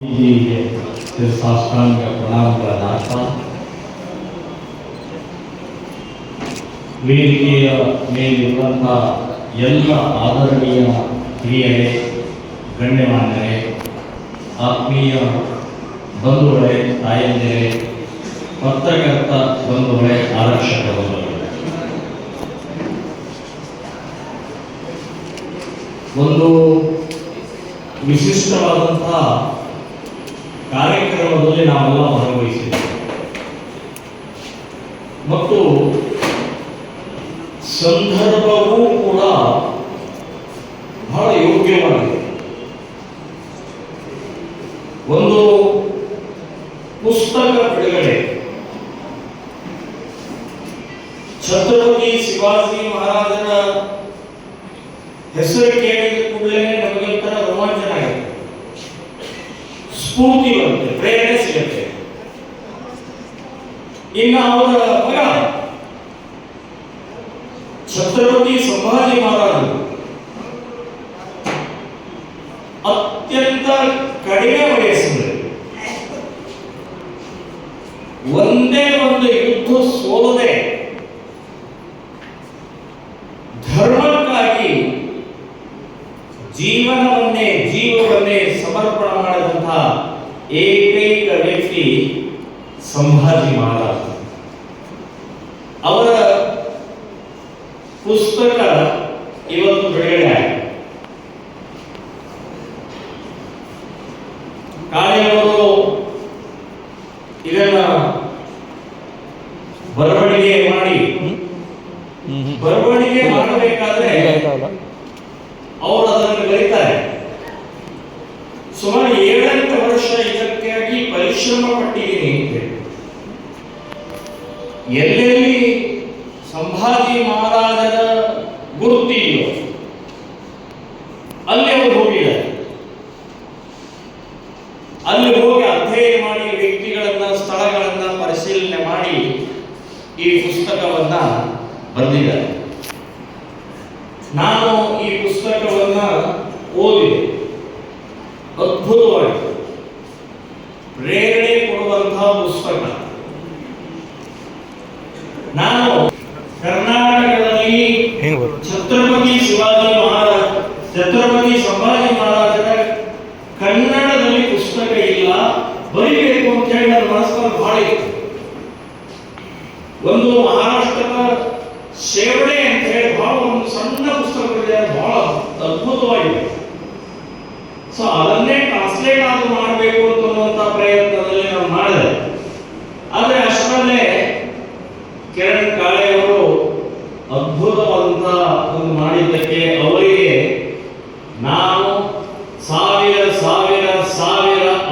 ಹೀಗೆ ಸಾಷ್ಟಾಂಗ ಪ್ರಣಾಮಗಳನ್ನು ಹಾಕ್ತಾ ವೇದಿಕೆಯ ಮೇಲಿರುವಂತಹ ಎಲ್ಲ ಆದರಣೀಯ ಹಿರಿಯರೇ, ಗಣ್ಯಮಾನ್ಯರೇ, ಆತ್ಮೀಯ ಬಂಧುಗಳೇ, ತಾಯಂದಿರೇ, ಪತ್ರಕರ್ತ ಬಂಧುಗಳೇ, ಆರಕ್ಷಕ ಬಂಧುಗಳೇ, ಒಂದು ವಿಶಿಷ್ಟವಾದಂತಹ ಕಾರ್ಯಕ್ರಮದಲ್ಲಿ ನಾವೆಲ್ಲ ಭಾಗವಹಿಸಿದ್ದೇವೆ ಮತ್ತು ಸಂದರ್ಭವೂ ಕೂಡ ಬಹಳ ಯೋಗ್ಯವಾಗಿದೆ. ಒಂದು ಪುಸ್ತಕ ಬಿಡುಗಡೆ, ಛತ್ರಪತಿ ಶಿವಾಜಿ ಮಹಾರಾಜರ ಹೆಸರು ಕೇಳಿದ ಕೂಡಲೇ ನಮಗೊಂಥರ ರೋಮಾಂಚನ ಆಗುತ್ತೆ, ಸ್ಫೂರ್ತಿ ಬರುತ್ತೆ, ಪ್ರೇರಣೆ ಸಿಗುತ್ತೆ. ಇನ್ನು ಅವರ ಮಗ ಛತ್ರಪತಿ ಸಂಭಾಜಿ ಮಹಾರಾಜರು ಅತ್ಯಂತ ಕಡಿಮೆ ವಯಸ್ಸಿನಲ್ಲಿ ಒಂದೇ ಒಂದು ಯುದ್ಧ ಸೋಲದೆ ಧರ್ಮಕ್ಕಾಗಿ ಜೀವವನ್ನೇ ಸಮರ್ಪಣೆ ಮಾಡಿದಂತಹ ಏಕೈಕ ವ್ಯಕ್ತಿ ಸಂಭಾಜಿ ಮಹಾರಾಜ. ಅವರ ಪುಸ್ತಕ ಇವತ್ತು ಬಿಡುಗಡೆ ಆಗಿದೆ. ಕಾಳೆಯವರು ಇದನ್ನ ಬರವಣಿಗೆ ಮಾಡಬೇಕಾದ್ರೆ ಅವರು ಅದನ್ನು ಬರೀತಾರೆ. ಸುಮಾರು 7-8 ವರ್ಷ ಇದಕ್ಕಾಗಿ ಪರಿಶ್ರಮ ಪಟ್ಟಿದ್ದೀನಿ ಅಂತ ಹೇಳಿ. ಎಲ್ಲೆಲ್ಲಿ ಸಂಭಾಜಿ ಮಹಾರಾಜರ ಗುರುತಿದೆಯೋ ಅಲ್ಲಿ ಅವರು ಹೋಗಿದ್ದಾರೆ. ಅಲ್ಲಿ ಹೋಗಿ ಅಧ್ಯಯನ ಮಾಡಿ ವ್ಯಕ್ತಿಗಳನ್ನ, ಸ್ಥಳಗಳನ್ನ ಪರಿಶೀಲನೆ ಮಾಡಿ ಈ ಪುಸ್ತಕವನ್ನ ಬರೆದಿದ್ದಾರೆ. ನಾನು ಈ ಪುಸ್ತಕವನ್ನ ಓದಿದೆ. ಅದ್ಭುತವಾಗಿದೆ, ಪ್ರೇರಣೆ ಕೊಡುವಂತಹ ಪುಸ್ತಕ. ನಾನು ಕರ್ನಾಟಕದಲ್ಲಿ ಛತ್ರಪತಿ ಸಂಭಾಜಿ ಮಹಾರಾಜರ ಕನ್ನಡದಲ್ಲಿ ಪುಸ್ತಕ ಇಲ್ಲ, ಬರೀಬೇಕು ಅಂತ ಹೇಳಿ ನನ್ನ ಮನಸ್ಸಲ್ಲಿ ಬಹಳ ಇತ್ತು. ಒಂದು ಮಹಾರಾಷ್ಟ್ರದ ಶೇವಡೆ ಅಂತ ಹೇಳಿ ಬಹಳ ಒಂದು ಸಣ್ಣ ಪುಸ್ತಕ ಇದೆ, ಬಹಳ ಅದ್ಭುತವಾಗಿದೆ. ಸೊ ಅದನ್ನೇ ಟ್ರಾನ್ಸ್ಲೇಟ್ ಆದ್ರೂ ಮಾಡಬೇಕು ಅನ್ನುವಂಥ ಪ್ರಯತ್ನದಲ್ಲಿ ನಾನು ಮಾಡಿದೆ. ಆದರೆ ಅಷ್ಟರಲ್ಲೇ ಕಿರಣ್ ಕಾಳೆಯವರು ಅದ್ಭುತವಾದಂತಹ ಒಂದು ಮಾಡಿದ್ದಕ್ಕೆ ಅವರಿಗೆ ನಾನು ಸಾವಿರ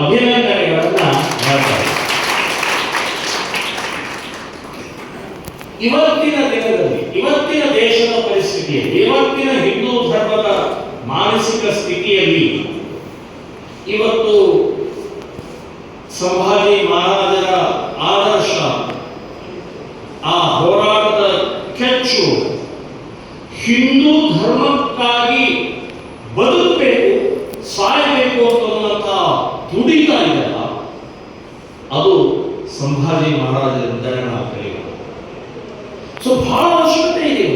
ಅಭಿನಂದನೆಗಳನ್ನ ಮಾಡ್ತಾರೆ. ಇವತ್ತಿನ ದಿನದಲ್ಲಿ, ಇವತ್ತಿನ ದೇಶದ ಪರಿಸ್ಥಿತಿಯಲ್ಲಿ, ಇವತ್ತಿನ ಹಿಂದೂ ಧರ್ಮದ ಮಾನಸಿಕ ಸ್ಥಿತಿಯಲ್ಲಿ ಇವತ್ತು ಸಂಭಾಜಿ ಮಹಾರಾಜರ ಆದರ್ಶ, ಆ ಹೋರಾಟದ ಕೆಚ್ಚು, ಹಿಂದೂ ಧರ್ಮಕ್ಕಾಗಿ ಬದುಕಬೇಕು, ಸಾಯಬೇಕು ಅನ್ನುವಂಥ ತುಡಿತ ಇದೆಯಲ್ಲ, ಅದು ಸಂಭಾಜಿ ಮಹಾರಾಜರಿಂದಲೇ ನಾವು ಕಲಿಯಬಹುದು. ಸೊ ಬಹಳ ಅವಶ್ಯಕತೆ ಇದೆ.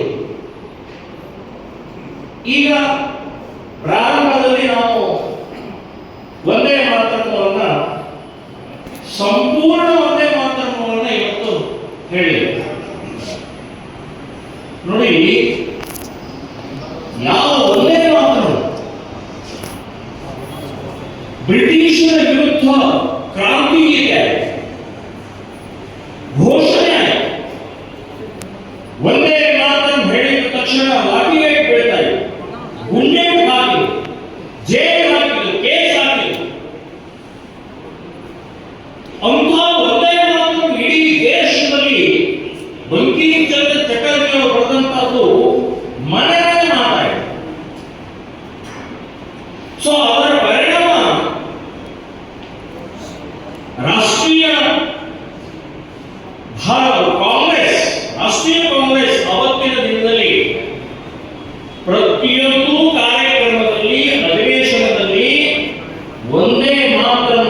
ಈಗ ಪ್ರಾರಂಭದಲ್ಲಿ ನಾವು ಒಂದೇ ಮಾತೃತ್ವವನ್ನ, ಸಂಪೂರ್ಣ ಒಂದೇ ಮಾತೃತ್ವವನ್ನ ಇವತ್ತು ಹೇಳಿದೆ. ನೋಡಿ, ಯಾವ ಒಂದೇ ಮಾತೃ ಬ್ರಿಟಿಷರ ವಿರುದ್ಧ ಕ್ರಾಂತಿಗೆ ಘೋಷಣೆ ಆಯಿತು. ಒಂದೇ ಮಾತನ್ನು ಹೇಳಿದ ತಕ್ಷಣ ಲಾಠಿಗೆ ಬೀಳ್ತಾರೆ, ಗುಂಡೆ ಹಾಕಿ, ಜೈಲು ಹಾಕಿದ್ರು, ಕೇಸ್ ಹಾಕಿದ್ರು. ಅಂತ ಒಂದೇ ಮಾತು ಇಡೀ ದೇಶದಲ್ಲಿ ಬಂಕಿಂಚಂದ್ರ ಚಟರ್ಜಿ ಅವರು ಬರೆದಂತಹದ್ದು ಮನರಂಜನೆ ಮಾಡ್ತಾರೆ. ಸೊ ಅದರ ಪರಿಣಾಮ ರಾಷ್ಟ್ರೀಯ ಕಾಂಗ್ರೆಸ್ ಅವತ್ತಿನ ದಿನದಲ್ಲಿ ಪ್ರತಿಯೊಂದು ಕಾರ್ಯಕ್ರಮದಲ್ಲಿ, ಅಧಿವೇಶನದಲ್ಲಿ ಒಂದೇ ಮಾತನ್ನು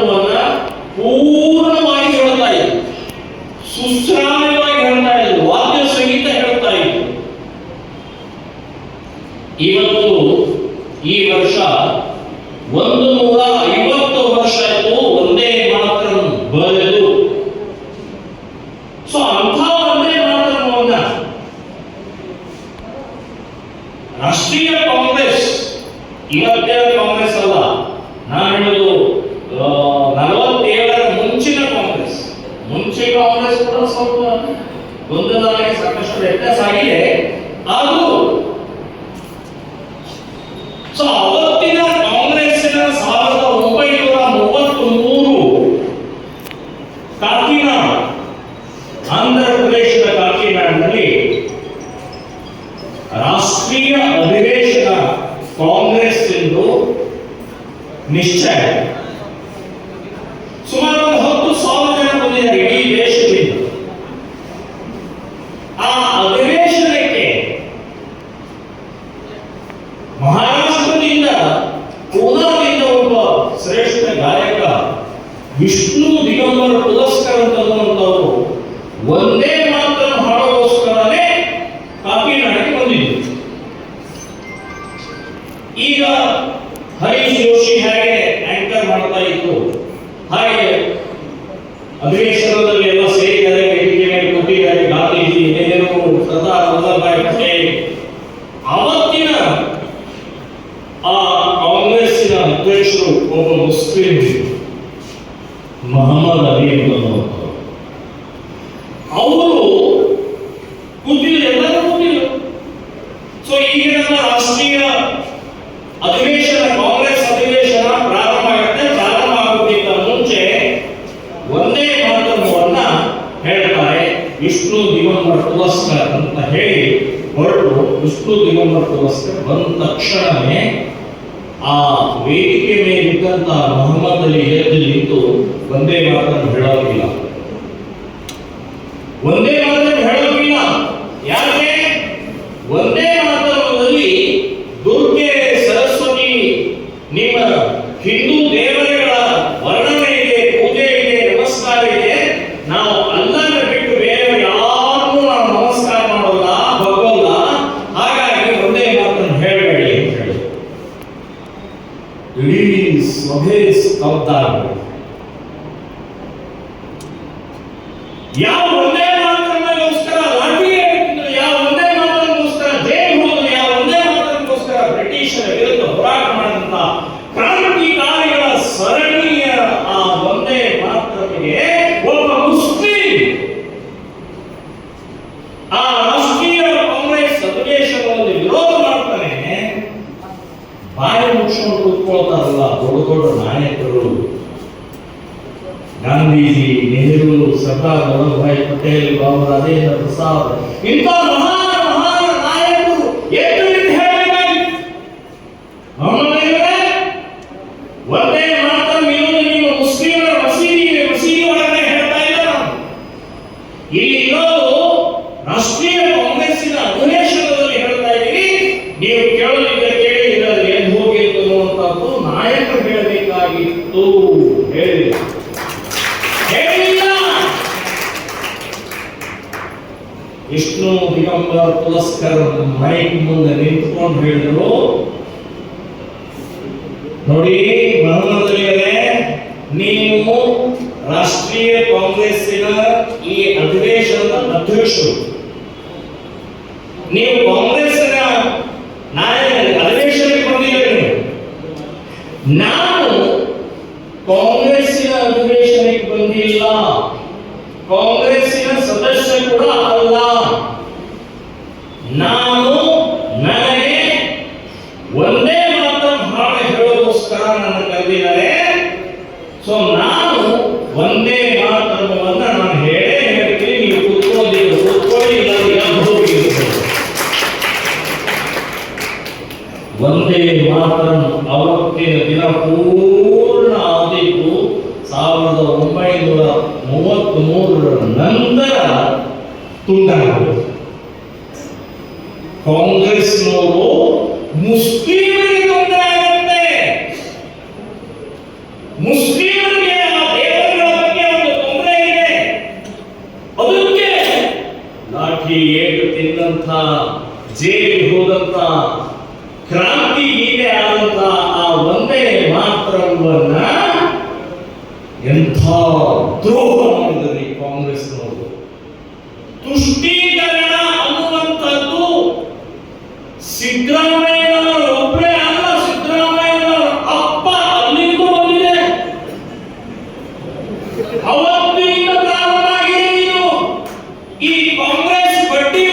ವ್ಯತ್ಯಾಸ ಆಗಿದೆ. ಅದು ಸೊ ಅವತ್ತಿನ ಕಾಂಗ್ರೆಸ್ಸಿನ 1933 ಕಾಕಿನಾಡ, ಆಂಧ್ರ ಪ್ರದೇಶದ ಕಾಕಿನಾಡನಲ್ಲಿ ರಾಷ್ಟ್ರೀಯ ಅಧಿವೇಶನ ಕಾಂಗ್ರೆಸ್ ಎಂದು ನಿಶ್ಚಯ. ಸುಮಾರು 10,000 ಜನ ಬಂದಿದ್ದಾರೆ ಇಡೀ ದೇಶದಿಂದ. ಆ ಅಧಿವೇಶನಕ್ಕೆ ಮಹಾರಾಷ್ಟ್ರದಿಂದ, ಪೂನಾದಿಂದ ಒಬ್ಬ ಶ್ರೇಷ್ಠ ಗಾಯಕ ವಿಷ್ಣು ದಿಗಂಬರ ಪುಲಸ್ಕರ್ ಅಂತವರು ಒಂದೇ ಮಾತ್ರ ಹಾಡೋಸ್ಕರನೇ ಕಾಕಿನಾಡಕ್ಕೆ ಬಂದಿದ್ರು. ಈಗ ಹರೀಶ್ ಜೋಶಿ ಹಾಗೆ ಆಂಕರ್ ಮಾಡ್ತಾ ಇತ್ತು, ಹಾಗೆ ಅಧಿವೇಶನದಲ್ಲಿ ಎಲ್ಲ ಸೇರಿದ್ದಾರೆ, ವೇದಿಕೆ ಮೇಲೆ ಕೂತಿದ್ದಾರೆ, ಗಾಂಧೀಜಿ, ನೆಹರು, ಸರ್ದಾರ್ ವಲ್ಲಭಭಾಯಿ ಪಟೇಲ್. ಅವತ್ತಿನ ಆ ಕಾಂಗ್ರೆಸ್ಸಿನ ಅಧ್ಯಕ್ಷರು ಒಬ್ಬ ಮುಸ್ಲಿಂ ಮೊಹಮ್ಮದ್ ಅಲಿ ಅಂತವರು. ಅವರು ಕೂತಿದ್ರು, ಎಲ್ಲರೂ ಕೂತಿದ್ರು. ಸೊ ಈಗ ನಮ್ಮ ರಾಷ್ಟ್ರೀಯ ಅಧಿವೇಶನ, ಕಾಂಗ್ರೆಸ್ ಅಧಿವೇಶನ ಪ್ರಾರಂಭ ಆಗುತ್ತೆ. ಪ್ರಾರಂಭ ಆಗೋಕ್ಕಿಂತ ಮುಂಚೆ ಒಂದೇ ಮಾತನ್ನ ಹೇಳ್ತಾರೆ, ವಿಷ್ಣು ದಿಗಂಬರ ಪುಲಸ್ಕರ್ ಅಂತ ಹೇಳಿ ಹೊರಟು. ವಿಷ್ಣು ದಿಗಂಬರ ಪುಲಸ್ಕರ್ ಬಂದ ತಕ್ಷಣವೇ ಆ ವೇದಿಕೆ ಮೇಲಿದ್ದಂತ ಮೊಹಮ್ಮದ್ ಅಲಿ ಎದ್ದು ನಿಂತು ಒಂದೇ ಮಾತನ್ನು ಹೇಳೋದಿಲ್ಲ. ಒಂದೇ ಮಾತನ್ನು ಹೇಳೋದಿಲ್ಲ. ಯಾಕೆ? ಒಂದೇ ಮಾತಲ್ಲಿ ದುರ್ಗೆ, ಸರಸ್ವತಿ, ನಿಮ್ಮ ಹಿಂದೂ ದೇವರುಗಳ ವರ್ಣನೆ ಇದೆ, ಪೂಜೆ ಇದೆ, ನಮಸ್ಕಾರ ಇದೆ. ನಾವು ಅಲ್ಲನ್ನ ಬಿಟ್ಟು ಬೇರೆ ಯಾರನ್ನೂ ನಾವು ನಮಸ್ಕಾರ ಮಾಡೋಲ್ಲ, ಬಗ್ಗೋಲ್ಲ. ಹಾಗಾಗಿ ಒಂದೇ ಮಾತನ್ನು ಹೇಳಬೇಡಿ ಅಂತ ಹೇಳಿ ಇಡೀ ಸಭೆ ಸ್ತಬ್ಧ ಆಗಬೇಕು. ಯಾವ ಒಂದೇ ಮಾತನ್ನಗೋಸ್ಕರ ಲಾಠಿ ಎತ್ತಿದ್ರು, ಯಾವ ಒಂದೇ ಮಾತನ್ನಗೋಸ್ಕರ ಜೈಲು ಹೋದ್ರು, ಯಾವ ಒಂದೇ ಮಾತನ್ನಗೋಸ್ಕರ ಬ್ರಿಟಿಷರ ವಿರುದ್ಧ ಹೋರಾಟ ಮಾಡಿದಂತ ಕ್ರಾಂತಿಕಾರಿಗಳ ಸರಣಿಯ ಆ ಒಂದೇ ಮಾತಕ್ಕೆ ಒಬ್ಬ ಮುಸ್ಲಿಂ ಆ ರಾಷ್ಟ್ರೀಯ ಕಾಂಗ್ರೆಸ್ ಅಧಿವೇಶನವನ್ನು ವಿರೋಧ ಮಾಡ್ತಾನೆ. ಬಾಯಿ ಮುಚ್ಚಿಕೊಂಡು ಕೂತ್ಕೊಳ್ತಾರಲ್ಲ ದೊಡ್ಡ ದೊಡ್ಡ ನಾಯಕರು, ಗಾಂಧೀಜಿ, ನೆಹರು, ಸರ್ದಾರ್ ವಲ್ಲಭಭಾಯಿ ಪಟೇಲ್, ಬಾಬಾ ರಾಜೇಂದ್ರ ಪ್ರಸಾದ್, ಇಂಥ ಮಹಾನ್ ಮಹಾನ್ ನಾಯಕರು ಎದ್ದು ನಿಂತು ಹೇಳಬೇಕಾಗಿತ್ತು. ಒಂದೇ ಮಾತನ್ನು ಇರೋದು ನಿಮ್ಮ ಮುಸ್ಲಿಮರ ಮಸೀದಿ ಒಳಗಡೆ ಹೇಳ್ತಾ ಇಲ್ಲ. ಇಲ್ಲಿ ಇರೋದು ರಾಷ್ಟ್ರೀಯ ಕಾಂಗ್ರೆಸ್ಸಿನ ಅಧಿವೇಶನದಲ್ಲಿ ಹೇಳ್ತಾ ಇದ್ದೀವಿ. ನೀವು ಕೇಳಲಿಕ್ಕೆ ಕೇಳಿ ಇದರಲ್ಲಿ ಎದ್ದು ಹೋಗಿ ಅನ್ನುವಂಥದ್ದು ನಾಯಕರು ಹೇಳಬೇಕಾಗಿತ್ತು. ಹೇಳಿಲ್ಲ. ವಿಷ್ಣು ದಿಗಂಬರ ಪುಲಸ್ಕರ್ ಮೈಕ್ ಮುಂದೆ ನಿಂತ್ಕೊಂಡು ಹೇಳಿದ್ರು, ನೋಡಿ ಮೊಹಮ್ಮದ್ ಅಲಿಯವರೇ, ನೀವು ರಾಷ್ಟ್ರೀಯ ಕಾಂಗ್ರೆಸ್ಸಿನ ಈ ಅಧಿವೇಶನದ ಅಧ್ಯಕ್ಷರು, ನೀವು ಕಾಂಗ್ರೆಸ್ಸಿನ ನಾಯಕರು, ಅಧಿವೇಶನಕ್ಕೆ ಬಂದಿದ್ದೀರಿ. ನಾನು ಕಾಂಗ್ರೆಸ್ಸಿನ ಅಧಿವೇಶನಕ್ಕೆ ಬಂದಿಲ್ಲ, ಕಾಂಗ್ರೆಸ್ಸಿನ ಸದಸ್ಯ ಕೂಡ ಅಲ್ಲ. ನಾನು ನನಗೆ ಒಂದೇ ಮಾತನ್ನು ಹಾಡು ಹೇಳೋದಕ್ಕೋಸ್ಕರ ನನ್ನ ಕರೆದಿದ್ದಾರೆ. ಸೊ ನಾನು ಒಂದೇ ಮಾತನ್ನು ನಾನು ಹೇಳೇ ಹೇಳ್ತೀನಿ. ನೀವು ಕೂತ್ಕೊಳ್ಳಿ, ಇಲ್ಲ ಒಂದೇ ಮಾತನ್ನು ಅವತ್ತಿನ ದಿನ ಪೂರ್ಣ ಆದಿತ್ತು 1933 ನಂತರ ತುಂಡಾಗಬೇಕು. ಕಾಂಗ್ರೆಸ್ನವರು ಮುಸ್ಲಿಮರಿಗೆ ತೊಂದರೆ ಆಗುತ್ತೆ, ಮುಸ್ಲಿಮರಿಗೆ ಆ ದೇವರುಗಳ ಬಗ್ಗೆ ಒಂದು ತೊಂದರೆ ಇದೆ, ಅದಕ್ಕೆ ಲಾಠಿ ಏಟು ತಿಂದಂತ, ಜೈಲಿಗೆ ಹೋದಂತ, ಕ್ರಾಂತಿ ಹೀಗೆ ಆದಂತ ಆ ಒಂದೇ ಮಾತ್ರವನ್ನ ಎಂಥ ದ್ರೋಹ ಮಾಡಿದ್ರಿ ಕಾಂಗ್ರೆಸ್ನವರು. ತುಷ್ಟೀಕರಣ ಅನ್ನುವಂಥದ್ದು ಸಿದ್ದರಾಮಯ್ಯನವರು ಒಬ್ಬರೇ ಅಲ್ಲ, ಸಿದ್ದರಾಮಯ್ಯನವರ ಅಪ್ಪ ಅಲ್ಲಿಂದ ಬಂದಿದೆ. ಅವತ್ತಿನಿಂದ ಪ್ರಾರಂಭ ಆಗಿದೆ. ಈ ಕಾಂಗ್ರೆಸ್ ಬಡ್ಡಿ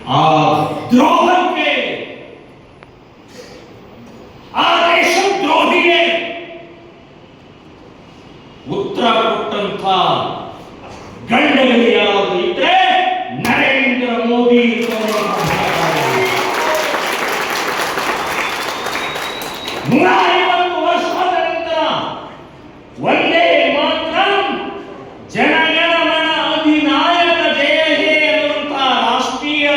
ಆ ದ್ರೋಹಕ್ಕೆ, ಆ ದೇಶದ್ರೋಹಿಗೆ ಉತ್ತರ ಕೊಟ್ಟಂತ ಗಂಡಗಳಿಗೆ ಯಾವುದು ಇದ್ರೆ ನರೇಂದ್ರ ಮೋದಿ. 150 ವರ್ಷದ ನಂತರ ಒಂದೇ ಮಾತ್ರ ಜನಗಣಮನ ಅಧಿನಾಯಕ ಜಯ ಹೇ ಅನ್ನುವಂತಹ ರಾಷ್ಟ್ರೀಯ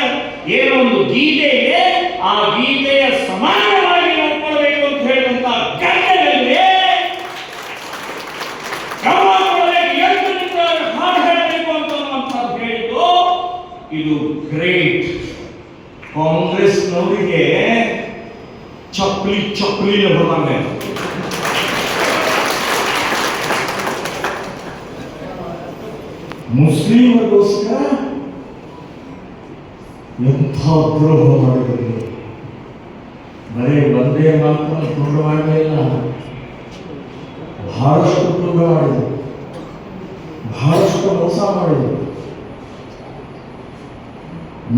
ಏನೊಂದು ಗೀತೆ ಇದೆ, ಆ ಗೀತೆಯ ಸಮಾನವಾಗಿ ನೋಡ್ಕೊಳ್ಬೇಕು ಅಂತ ಹೇಳಿದಂತ ಗಂಡಗಳಿಗೆ ಹಾಡು ಹೇಳಬೇಕು ಅಂತ ಹೇಳಿದ್ದು. ಇದು ಗ್ರೇಟ್. ಕಾಂಗ್ರೆಸ್ನವರಿಗೆ ಚಪ್ಪಲಿ ಹೊರಗೆ ಮುಸ್ಲಿಮರಿಗೋಸ್ಕರ ಎಂಥ ದ್ರೋಹ ಮಾಡಿದ್ರು. ಬರೀ ಒಂದೇ ಮಾತ್ರ ತುಂಡ ಮಾಡಲಿಲ್ಲ, ಬಹಳಷ್ಟು ತುಂಡ ಮಾಡಿದ್ರು, ಬಹಳಷ್ಟು ಮೋಸ ಮಾಡಿದ್ರು.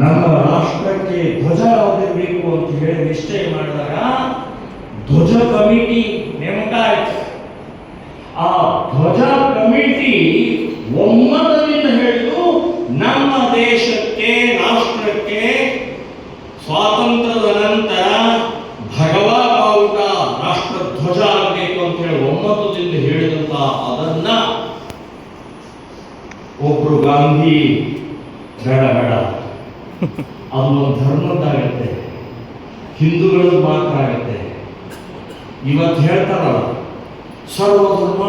ನಮ್ಮ ರಾಷ್ಟ್ರಕ್ಕೆ ಧ್ವಜ ಯಾವುದಿರಬೇಕು ಅಂತ ಹೇಳಿ ನಿಶ್ಚಯ ಮಾಡಿದಾಗ ಧ್ವಜ ಕಮಿಟಿ ನೇಮಕ ಆಯಿತು. ಆ ಧ್ವಜ ಕಮಿಟಿ ಒಮ್ಮತದಿಂದ ಹೇಳಿದು, ನಮ್ಮ ದೇಶಕ್ಕೆ, ರಾಷ್ಟ್ರಕ್ಕೆ ಸ್ವಾತಂತ್ರ್ಯದ ನಂತರ ಭಗವಾ ಬಾವುಟ ರಾಷ್ಟ್ರ ಧ್ವಜ ಆಗಬೇಕು ಅಂತ ಹೇಳಿ ಒಮ್ಮತದಿಂದ ಹೇಳಿದಂತ ಅದನ್ನ ಒಬ್ರು ಗಾಂಧಿ ಬೇಡ ಅದೊಂದು ಧರ್ಮದ್ದಾಗತ್ತೆ, ಹಿಂದೂಗಳದ್ದು ಮಾತ್ರ ಆಗತ್ತೆ. ಇವತ್ತು ಹೇಳ್ತಾರಲ್ಲ ಸರ್ವಧರ್ಮ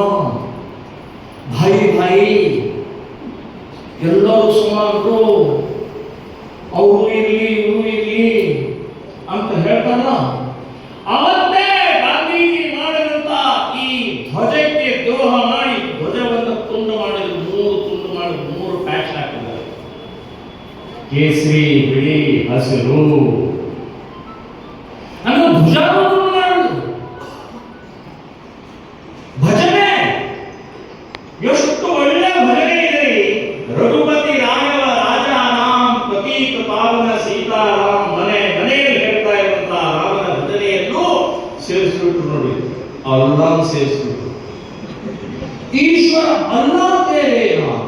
ಭಾಯಿ ಎಲ್ಲರೂ ಸಮಾನರು, ಅವರು ಇರಲಿ ಇವರು ಇರಲಿ ಅಂತ ಹೇಳ್ತಾರಲ್ಲ. ಅವತ್ತೇ ಗಾಂಧೀಜಿ ಮಾಡಿದಂತ ಈ ಧ್ವಜಕ್ಕೆ ದ್ರೋಹ ಮಾಡಿ ಧ್ವಜವನ್ನು ತುಂಡು ಮಾಡಿದ್ರು, 3 ತುಂಡು ಮಾಡಿ 3 ಪ್ಯಾಚ್ ಹಾಕಿದ್ದಾರೆ. ಕೇಸರಿ, ಬಿಳಿ, ಹಸಿರು ಅಂದ್ರೆ ಧ್ವಜವನ್ನು ಮಾಡುದು. ಭಜನೆ ಎಷ್ಟು ಒಳ್ಳೆ ಭಜನೆ ಇದೆ. ರಘುಪತಿ ರಾಘವ ರಾಜಾರಾಮ್ ಪ್ರತೀಕ ಪಾವನ ಸೀತಾರಾಮ್ ಮನೆಯಲ್ಲಿ ಹೇಳ್ತಾ ಇರುವಂತಹ ರಾಮನ ಭಜನೆಯನ್ನು ಸೇರಿಸ್ಬಿಟ್ರು ನೋಡಿ. ಅಲ್ಲಾ ಸೇರಿಸ್ಬಿಟ್ರು. ಈಶ್ವರ ಅಲ್ಲಾ ತೇರೇ ರಾಮ್.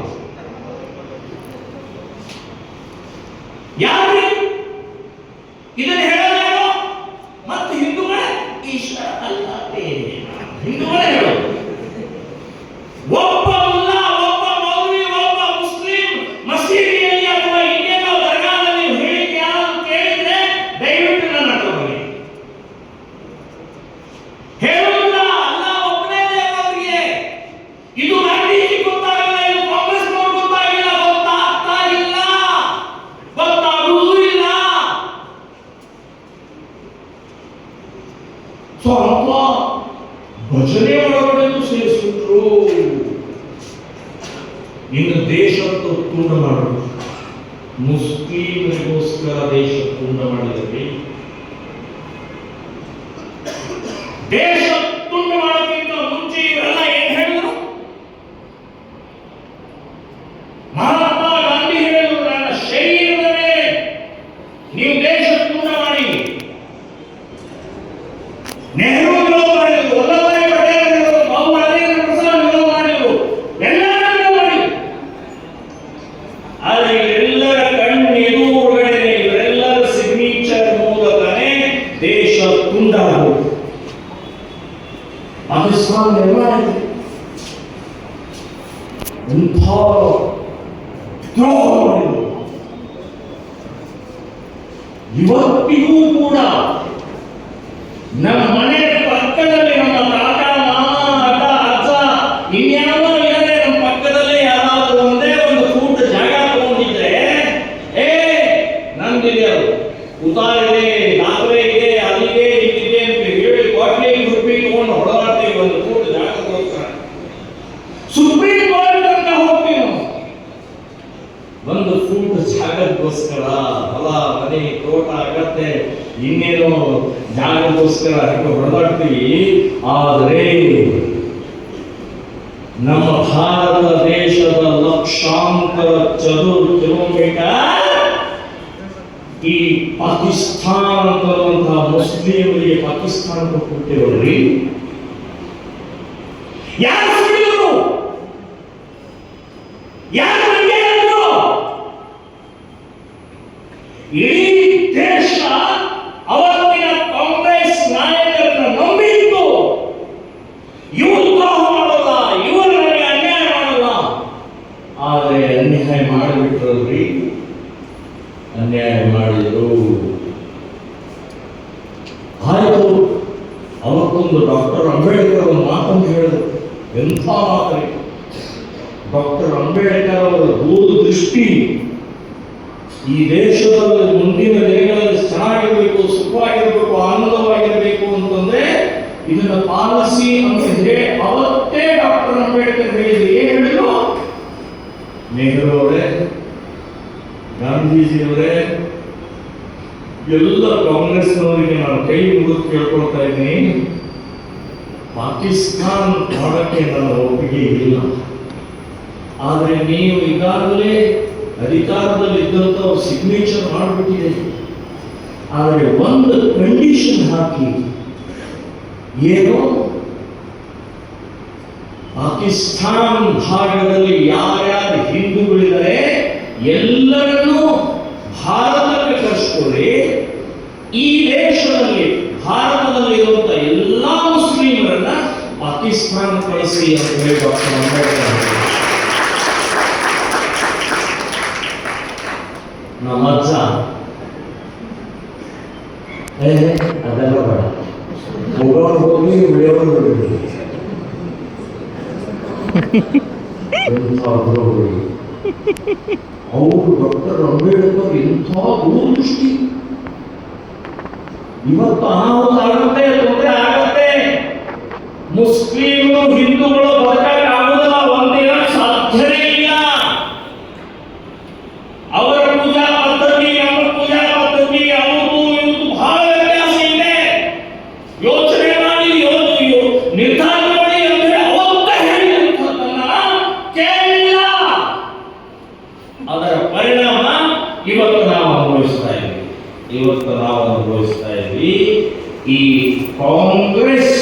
ಯಾರು ಇದನ್ನು ಹೇಳೋದು? ಮತ್ತು ಹಿಂದೂಗಳೇ ಈಶ್ವರ ಅಲ್ಲಾ ತೇರೇ ರಾಮ್. ಹಿಂದೂಗಳೇ ಹೇಳೋದು. ಒಬ್ಬ ಮುಲ್ಲಾ, ಒಬ್ಬ ಮೌಲ್ವಿ, ಒಬ್ಬ ಮುಸ್ಲಿಂ ಮಸೀದಿಯಲ್ಲಿ ಅಥವಾ ಇನ್ನೇನೋ ದರ್ಗಾದಲ್ಲಿ ಹೇಳಿಕೆ ಯಾರು ಕೇಳಿದ್ರೆ ದಯವಿಟ್ಟು ನನ್ನ ಹತ್ರ ಬನ್ನಿ. ಹೇಳುವುದಿಲ್ಲ ಅಲ್ಲಾ ಒಬ್ಬನೇ ದೇವರಿಗೆ. ಇದು ಗಾಂಧೀಜಿ ಗೊತ್ತಾಗಲ್ಲ, ಇದು ಕಾಂಗ್ರೆಸ್ನವ್ರು ಗೊತ್ತಾಗಿಲ್ಲ, ಗೊತ್ತಾಗ್ತಾ ಇಲ್ಲ, ಗೊತ್ತಾಗುವುದೂ ಇಲ್ಲ. ಸೊ ಅಪ್ಪ ಭಜನೆ ಒಳಗಡೆ ಸೇರಿಸ್ಬಿಟ್ರು. ಇನ್ನು ದೇಶ ತುಂಡ ಮಾಡೋದು, ಮುಸ್ಲಿಮರಿಗೋಸ್ಕರ ದೇಶ ತುಂಡ ಮಾಡಿದರೆ, ದೇಶ ತುಂಡ ಮಾಡೋಕ್ಕಿಂತ ಮುಂಚೆ ಇವರೆಲ್ಲ ಏನ್ ಹೇಳಿದ್ರು? ಮಹಾತ್ಮ ಗಾಂಧಿ ಹೇಳಿದ್ರು, ನನ್ನ ಶರೀರದ ಮೇಲೆ ನೀವು ದೇಶ ತುಂಡ ಮಾಡಿ. ನೆಹರು ವಿರೋಧ ಮಾಡಿದ್ರು, ವಲ್ಲಭಾಯಿ ಪಟೇಲ್ ವಿರೋಧ, ಬಾಬು ಪ್ರಸಾದ್ ವಿರೋಧ ಮಾಡಿದ್ರು, ಎಲ್ಲರೂ ಮಾಡಿದ್ರು. ಆದರೆ ಇವರೆಲ್ಲರ ಕಣ್ಣೆದುರುಗಡೆ ಇವರೆಲ್ಲರ ಸಿಗ್ನೇಚರ್ ಮೂಲಕನೇ ದೇಶ ತುಂಡಾಗೋದು. ಪಾಕಿಸ್ತಾನ ನಿರ್ಮಾಣ ಎಂಥ ದ್ರೋಹ ಮಾಡಿದ್ರು. ಇವತ್ತಿಗೂ ಕೂಡ ನಮ್ಮ ಮನೆ ಪಕ್ಕದಲ್ಲಿ ನಮ್ಮ ತಾತ, ಮಾಮ, ಅಕ್ಕ, ಅಜ್ಜ ಇನ್ಯಾವ ಇಲ್ಲದೆ ನಮ್ಮ ಪಕ್ಕದಲ್ಲಿ ಯಾರಾದ್ರೂ ಒಂದೇ ಒಂದು ಫೂಟ್ ಜಾಗ ತಗೊಂಡಿದ್ರೆ, ನಂದಿದೆ, ಅದು ಉತಾರಿದೆ, ನಾಲ್ವೇ ಇದೆ, ಅದಿದೆ, ಇದಿದೆ ಅಂತ ಹೇಳಿ ಕೋಟಿ ರೂಪಾಯಿ ತಗೊಂಡು ಹೊಡೆದಾಡ್ತೀವಿ ಒಂದು ಫೂಟ್ ಜಾಗಕ್ಕೋಸ್ಕರ. ಸುಪ್ರೀಂ ಕೋರ್ಟ್ ಅಂತ ಹೋಗ್ತೀವಿ ನಾವು ಒಂದು ಫೂಟ್ ಜಾಗಕ್ಕೋಸ್ಕರ. ಹೊಲ, ಮನೆ, ತೋಟ, ಅಗತ್ಯ ಇನ್ನೇನು ಜಾಗಕ್ಕೋಸ್ಕರ ಹೊಡೆದಾಡ್ತೀವಿ. ಆದರೆ ನಮ್ಮ ಭಾರತ ದೇಶದ ಲಕ್ಷಾಂತರ ಚದುರ ಕಿಲೋಮೀಟರ್ ಈ ಪಾಕಿಸ್ತಾನ ಅಂತನ್ನುವಂತಹ ಮುಸ್ಲಿಮರಿಗೆ ಪಾಕಿಸ್ತಾನ ಕೊಟ್ಟಿರೋದ್ರಿ. ಯಾರು ಸುಳ್ಳಿದ್ರು? ಯಾರು ಹೇಳಿದ್ರು? ಇಡೀ ದೇಶ ಅವತ್ತಿನ ಕಾಂಗ್ರೆಸ್ ನಾಯಕರನ್ನ ನಂಬಿತ್ತು. ಇವರು ದ್ರೋಹ ಮಾಡಲ್ಲ, ಇವರು ನನಗೆ ಅನ್ಯಾಯ ಮಾಡಲ್ಲ. ಆದರೆ ಅನ್ಯಾಯ ಮಾಡಿಬಿಟ್ರಲ್ರಿ, ಅನ್ಯಾಯ ಮಾಡಿದರು. ಆಯಿತು, ಅವತ್ತೊಂದು ಡಾಕ್ಟರ್ ಅಂಬೇಡ್ಕರ್ ಒಂದು ಮಾತನ್ನು ಹೇಳಿದರು. ಎಂಥ ಮಾತು! ಡಾಕ್ಟರ್ ಅಂಬೇಡ್ಕರ್ ಅವರ ದೂರದೃಷ್ಟಿ, ಈ ದೇಶದಲ್ಲಿ ಮುಂದಿನ ದಿನಗಳಲ್ಲಿ ಚೆನ್ನಾಗಿರಬೇಕು, ಸುಖವಾಗಿರಬೇಕು, ಆನಂದವಾಗಿರಬೇಕು ಅಂತಂದ್ರೆ ಇದನ್ನ ಪಾಲಿಸಿ ಅಂತ ಹೇಳಿ ಅವತ್ತೇ ಡಾಕ್ಟರ್ ಅಂಬೇಡ್ಕರ್ ಹೇಳಿದ್ರು. ಏನ್ ಹೇಳಿದ್ರು? ನೆಹರು ಅವರೇ, ಗಾಂಧೀಜಿಯವರೇ, ಎಲ್ಲ ಕಾಂಗ್ರೆಸ್ನವರಿಗೆ ನಾನು ಕೈ ಮುಗಿದು ಕೇಳ್ಕೊಳ್ತಾ ಇದ್ದೀನಿ, ಪಾಕಿಸ್ತಾನ ಮಾಡಕ್ಕೆ ನನ್ನ ಒಪ್ಪಿಗೆ ಇಲ್ಲ. ಆದರೆ ನೀವು ಈಗಾಗಲೇ ಅಧಿಕಾರದಲ್ಲಿ ಇದ್ದಂಥವ್ರು ಸಿಗ್ನೇಚರ್ ಮಾಡಿಬಿಟ್ಟಿದೆ. ಆದರೆ ಒಂದು ಕಂಡೀಷನ್ ಹಾಕಿ, ಏನು? ಪಾಕಿಸ್ತಾನ ಭಾಗದಲ್ಲಿ ಯಾರ್ಯಾರು ಹಿಂದೂಗಳಿದ್ದಾರೆ ಎಲ್ಲರನ್ನೂ ಭಾರತಕ್ಕೆ ಕರೆಸ್ಕೊಳ್ಳಿ. ಈ ದೇಶದಲ್ಲಿ ಭಾರತದಲ್ಲಿ ಇರುವಂತ ಎಲ್ಲ ಮುಸ್ಲಿಮರನ್ನ ಪಾಕಿಸ್ತಾನ ಕಳಿಸಿ ಅಂತ ಹೇಳಿ ಡಾಕ್ಟರ್ ಅಂಬೇಡ್ಕರ್. ನಮ್ಮ ಅಜ್ಜ ಅದೆಲ್ಲ ಬೇಡ, ಮುಗೋಣ ಹೋಗಿ ವಿಡಿಯೋಗಳು ನೋಡಿದ್ವಿ. ಅವರು ಡಾಕ್ಟರ್ ಅಂಬೇಡ್ಕರ್ ಎಂಥ ದೂರದೃಷ್ಟಿ. ಇವತ್ತು ಅನಾಹುತ ಆಗುತ್ತೆ, ತೊಂದರೆ ಆಗುತ್ತೆ. ಮುಸ್ಲಿಮರು ಹಿಂದೂಗಳು ಬದುಕಾಗುವುದಿಲ್ಲ, ಒಂದಿನ ಸಾಧ್ಯನೇ ಇಲ್ಲ. ಅವರ ಪೂಜಾ ಪದ್ಧತಿ, ನಮ್ಮ ಪೂಜಾ ಪದ್ಧತಿ, ಅವ್ರದ್ದು ಇವತ್ತು ಬಹಳ ವ್ಯತ್ಯಾಸ ಇದೆ. ಯೋಚನೆ ಮಾಡಿ ನಿರ್ಧಾರ ಮಾಡಿ ಅಂದ್ರೆ ಅವತ್ತ ಹೇಳಿದಂಥದ್ದನ್ನ ಕೇಳಿಲ್ಲ. ಅದರ ಪರಿಣಾಮ ಇವತ್ತು ನಾವು ಅನುಭವಿಸ್ತಾ ಇದ್ದೀವಿ. ಈ ಕಾಂಗ್ರೆಸ್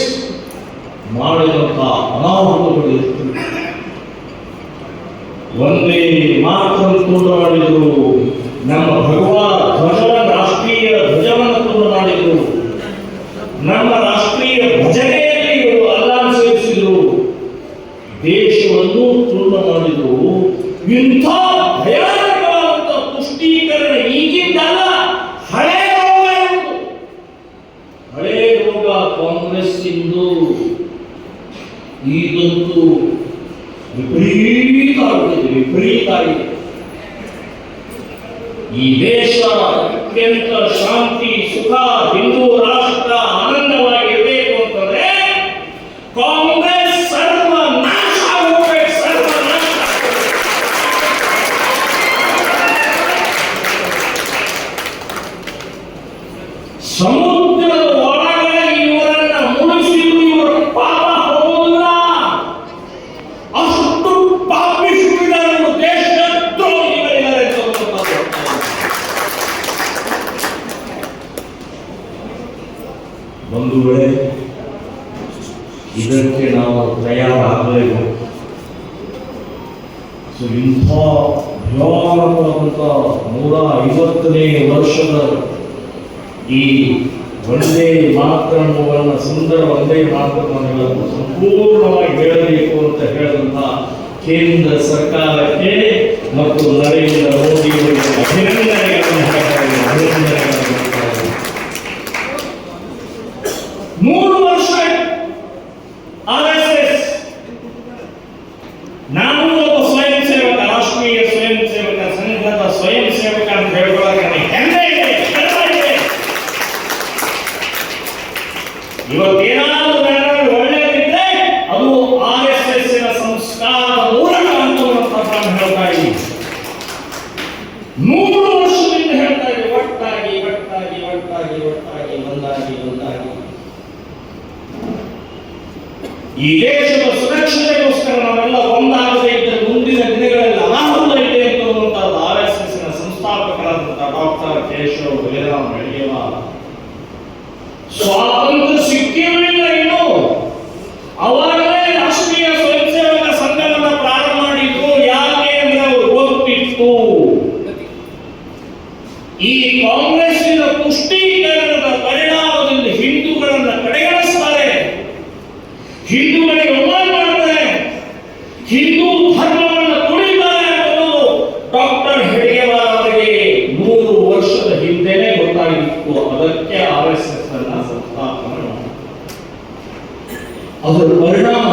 ಮಾಡಿದಂಥ ಅನಾಹುತಗಳು ಇರ್ತವೆ. ಒಂದೇ ಮಾತನ್ನು ತುಂಡು ಮಾಡಿದರು. ನಮ್ಮ ಭಗವಾನ್ ಧ್ವಜವನ್ನು, ರಾಷ್ಟ್ರೀಯ ಧ್ವಜವನ್ನು ತುಂಡು ಮಾಡಿದರು. ನಮ್ಮ ರಾಷ್ಟ್ರೀಯ ಭಜನೆಯಲ್ಲಿ ಇವರು ಅಲ್ಲಾಹ್ ಸೇರಿಸಿದರು. ದೇಶವನ್ನು ತುಂಡು ಮಾಡಿದರು. ಇಂಥ ಭಯಾನಕವಾದಂಥ ಪುಷ್ಟೀಕರಣ ಈಗಿಂದಲ್ಲ, ಹಳೇ ರೋಗ ಕಾಂಗ್ರೆಸ್ ಇಂದು. ಈಗಂತೂ ವಿಪರೀತ ಆಗಿದೆ. ಈ ದೇಶ ಅತ್ಯಂತ ಶಾಂತಿ, ಸುಖ, ಹಿಂದೂ ರಾಷ್ಟ್ರ ಆನಂದವಾಗಿರಬೇಕು ಅಂತಂದ್ರೆ ಕಾಂಗ್ರೆಸ್ ಸರ್ವನಾಶ ಆಗಬೇಕು, ಸರ್ವನಾಶ. ಸಮುದ್ರದ ಒಳಗಡೆ ಇವರನ್ನ ಮುಳುಗಿಸಿದ್ರು, ಇವರ ಪಾಪ ಹೋಗುವುದಿಲ್ಲ. ಅಷ್ಟು ಪಾಪಿಷ್ಟಿಗಳು, ದೇಶದ್ರೋಹಿಗಳಿದ್ದಾರೆ. ಒಂದು ವೇಳೆ ಇದಕ್ಕೆ ನಾವು ತಯಾರಾಗಲೇಬೇಕು. ಇಂಥ ಭಯಾನಕವಾದಂಥ 150ನೇ ವರ್ಷದ ಈ ಒಂದೇ ಮಾತೃವನ್ನು, ಸುಂದರ ಒಂದೇ ಮಾತೃವನ್ನು ಸಂಪೂರ್ಣವಾಗಿ ಹೇಳಬೇಕು ಅಂತ ಹೇಳಿದಂಥ ಕೇಂದ್ರ ಸರ್ಕಾರಕ್ಕೆ ಮತ್ತು ನರೇಂದ್ರ ಮೋದಿಯವರಿಗೆ ಅಭಿನಂದನೆಗಳನ್ನು ಹೇಳ್ತಾರೆ. 3 ವರ್ಷ RSS, ನಾನು ಒಬ್ಬ ಸ್ವಯಂ ಸೇವಕ, ರಾಷ್ಟ್ರೀಯ ಸ್ವಯಂ ಸೇವಕ ಸಂಘದ ಸ್ವಯಂ ಸೇವಕ ಅಂತ ಹೇಳ್ಕೊಳ್ಳೋಕೆ ಹೆಮ್ಮೆ ಇದೆ. ಇವತ್ತೇನಾದರೂ ಒಳ್ಳೆಯದಿದ್ರೆ ಅದು RSS ಸಂಸ್ಕಾರದ ಮೂಲಕ ಅಂತ ಹೇಳ್ತಾ ಇದ್ದೀವಿ. 3 ವರ್ಷದಿಂದ ಹೇಳ್ತಾ ಇದ್ದೀವಿ, ಒಟ್ಟಾಗಿ ಒಂದಾಗಿ ಈ ದೇಶದ ಸುರಕ್ಷತೆಗೋಸ್ಕರ ನಾವೆಲ್ಲ ಒಂದಾಗದೇ ಇದ್ದರೆ ಮುಂದಿನ ದಿನಗಳಲ್ಲಿ ಅನಾಹುತ ಇದೆ ಅಂತ RSS ಸಂಸ್ಥಾಪಕರಾದಂತಹ ಡಾಕ್ಟರ್ ಕೇಶವ ಬಲಿರಾಮ್ ಹೆಡ್ಗೆವ ಸ್ವಾತಂತ್ರ್ಯ ಸಿಕ್ಕಿರಲಿಲ್ಲ ಇನ್ನು. ಅವಾಗಲೇ ರಾಷ್ಟ್ರೀಯ ಸ್ವಯಂ ಸೇವಕ ಸಂಘವನ್ನ ಪ್ರಾರಂಭ ಮಾಡಿದ್ರು. ಯಾಕೆ ಅಂದ್ರೆ ಅವರು ಗೊತ್ತಿತ್ತು ಈ ಕಾಂಗ್ರೆಸ್ಸಿನ ಪುಷ್ಟೀಕರಣದ ಪರಿಣಾಮದಿಂದ ಹಿಂದೂಗಳನ್ನ ಕಡೆಗಣಿಸ್ತಾರೆ, ಹಿಂದೂಗಳಿಗೆ ಅವಮಾನ ಮಾಡ್ತಾರೆ, ಹಿಂದೂ ಧರ್ಮವನ್ನು ತುಳಿತಾರೆ ಅನ್ನೋದು ಡಾಕ್ಟರ್ ಹೆಡ್ಗೇವಾರ್ ಅವರಿಗೆ 100 ವರ್ಷದ ಹಿಂದೆನೆ ಗೊತ್ತಾಗಿತ್ತು. ಅದಕ್ಕೆ RSS ಅನ್ನ ಸಂಸ್ಥಾಪನೆ ಮಾಡಿದ್ರು. ಅದರ ಪರಿಣಾಮ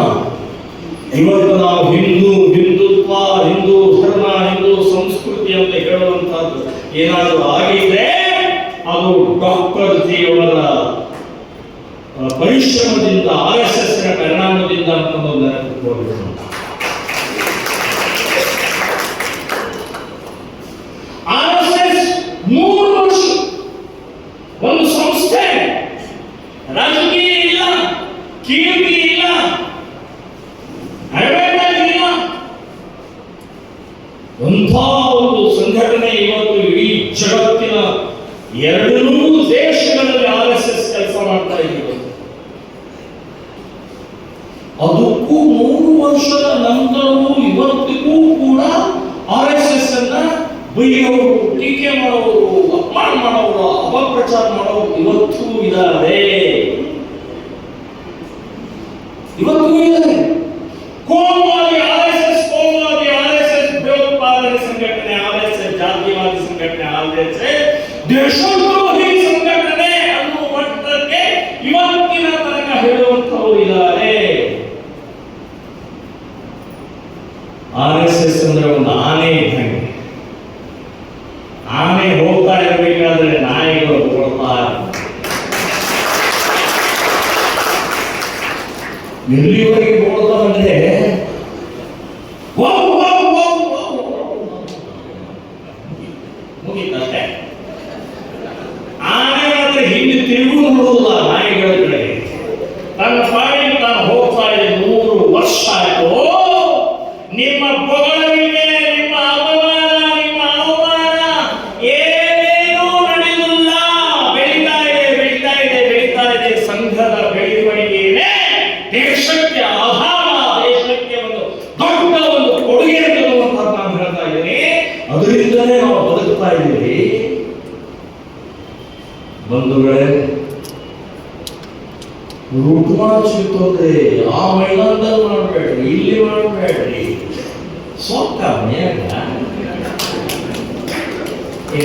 ಇವತ್ತು ನಾವು ಹಿಂದುತ್ವ, ಹಿಂದೂ ಧರ್ಮ, ಹಿಂದೂ ಸಂಸ್ಕೃತಿ ಅಂತ ಹೇಳುವಂತಹದ್ದು ಏನಾದರೂ ಆಗಿದ್ರೆ ಅದು ಡಾಕ್ಟರ್ ಜಿಯವರ ಪರಿಶ್ರಮದಿಂದ, RSS ನ ಪರಿಣಾಮದಿಂದ ಅಂತ ನೆನಪಿಟ್ಕೊಳ್ಬೇಕು. RSS 3 ವರ್ಷ ಒಂದು ಸಂಸ್ಥೆ, ರಾಜಕೀಯ ಇಲ್ಲ, ಕೀರ್ತಿ ಇಲ್ಲ, ಅಡ್ವರ್ಟೈಸ್ ಇಲ್ಲ, ಅಂಥ ಒಂದು ಸಂಘಟನೆ ಇವತ್ತು ಇಡೀ ಜಗತ್ತಿನ 2 ದೇಶಗಳಲ್ಲಿ RSS ಕೆಲಸ ಮಾಡ್ತಾ ಇದೆ. ಅದಕ್ಕೂ 3 ವರ್ಷದ ನಂತರವೂ ಇವತ್ತಿಗೂ ಕೂಡ RSS ಅನ್ನ ಬೈಯೋರು, ಟೀಕೆ ಮಾಡೋರು, ಅಪಮಾನ ಮಾಡೋರು, ಅಪಪ್ರಚಾರ ಮಾಡೋರು ಇವತ್ತೂ ಇದ್ದಾರೆ. ಕೋಮುವಾದಿ RSS, ಭಯೋತ್ಪಾದನೆ ಸಂಘಟನೆ RSS, ಜಾತಿವಾದಿ ಸಂಘಟನೆ RSS, ದೇಶದ್ರೋಹಿ ಸಂಘಟನೆ ಅನ್ನುವ ಮಟ್ಟಕ್ಕೆ ಇವತ್ತಿನ ತನಕ ಹೇಳುವಂತವರು ಇದ್ದಾರೆ. RSS ಅಂದ್ರೆ ಒಂದು ಆನೆ ಇದ್ದಂಗೆ. ಆನೆ ಹೋಗ್ತಾ ಇರಬೇಕಾದ್ರೆ ನಾಯಿಗಳು ಹೋಗ್ತಾ ಎಲ್ಲಿವರೆಗೆ ಹೋಗ್ತಾವಂದ್ರೆ ಮುಗಿತಷ್ಟೇ. ಆನೆ ಮಾತ್ರ ಹಿಂದೆ ತಿರುಗು ನೋಡುವುದಿಲ್ಲ ನಾಯಿಗಳ ಕಡೆ. ತನ್ನ ಪಾಡಿಗೆ ತಾನು ಹೋಗ್ತಾ ಇದೆ. 100 ವರ್ಷ ಆಯ್ತು. ನಿಮ್ಮ ಬೊಗಳುವಿಕೆ, ನಿಮ್ಮ ಅಪಮಾನ, ನಿಮ್ಮ ಅವಮಾನ ಏನೇನೂ ನಡೆಯುವುದಿಲ್ಲ. ಬೆಳೀತಾ ಇದೆ. ಸಂಘದ ಬೆಳವಣಿಗೆಯೇ ದೇಶಕ್ಕೆ ಆಧಾರ, ದೇಶಕ್ಕೆ ಒಂದು ದೊಡ್ಡ ಒಂದು ಕೊಡುಗೆ ಅನ್ನುವಂಥದ್ದು ನಾನು ಹೇಳ್ತಾ ಇದ್ದೀನಿ. ಅದರಿಂದಲೇ ನಾವು ಬದುಕ್ತಾ ಇದ್ದೀವಿ. ಬಂಧುಗಳೇ, ರೂಟ್ ಮಾಡಿಸಿರ್ತಂದ್ರೆ ಆ ಮೈದಾನದಲ್ಲಿ ಮಾಡಬೇಡ್ರಿ, ಇಲ್ಲಿ ಮಾಡಬೇಡ್ರಿ, ಸೊಕ್ಕ ಮೇಘ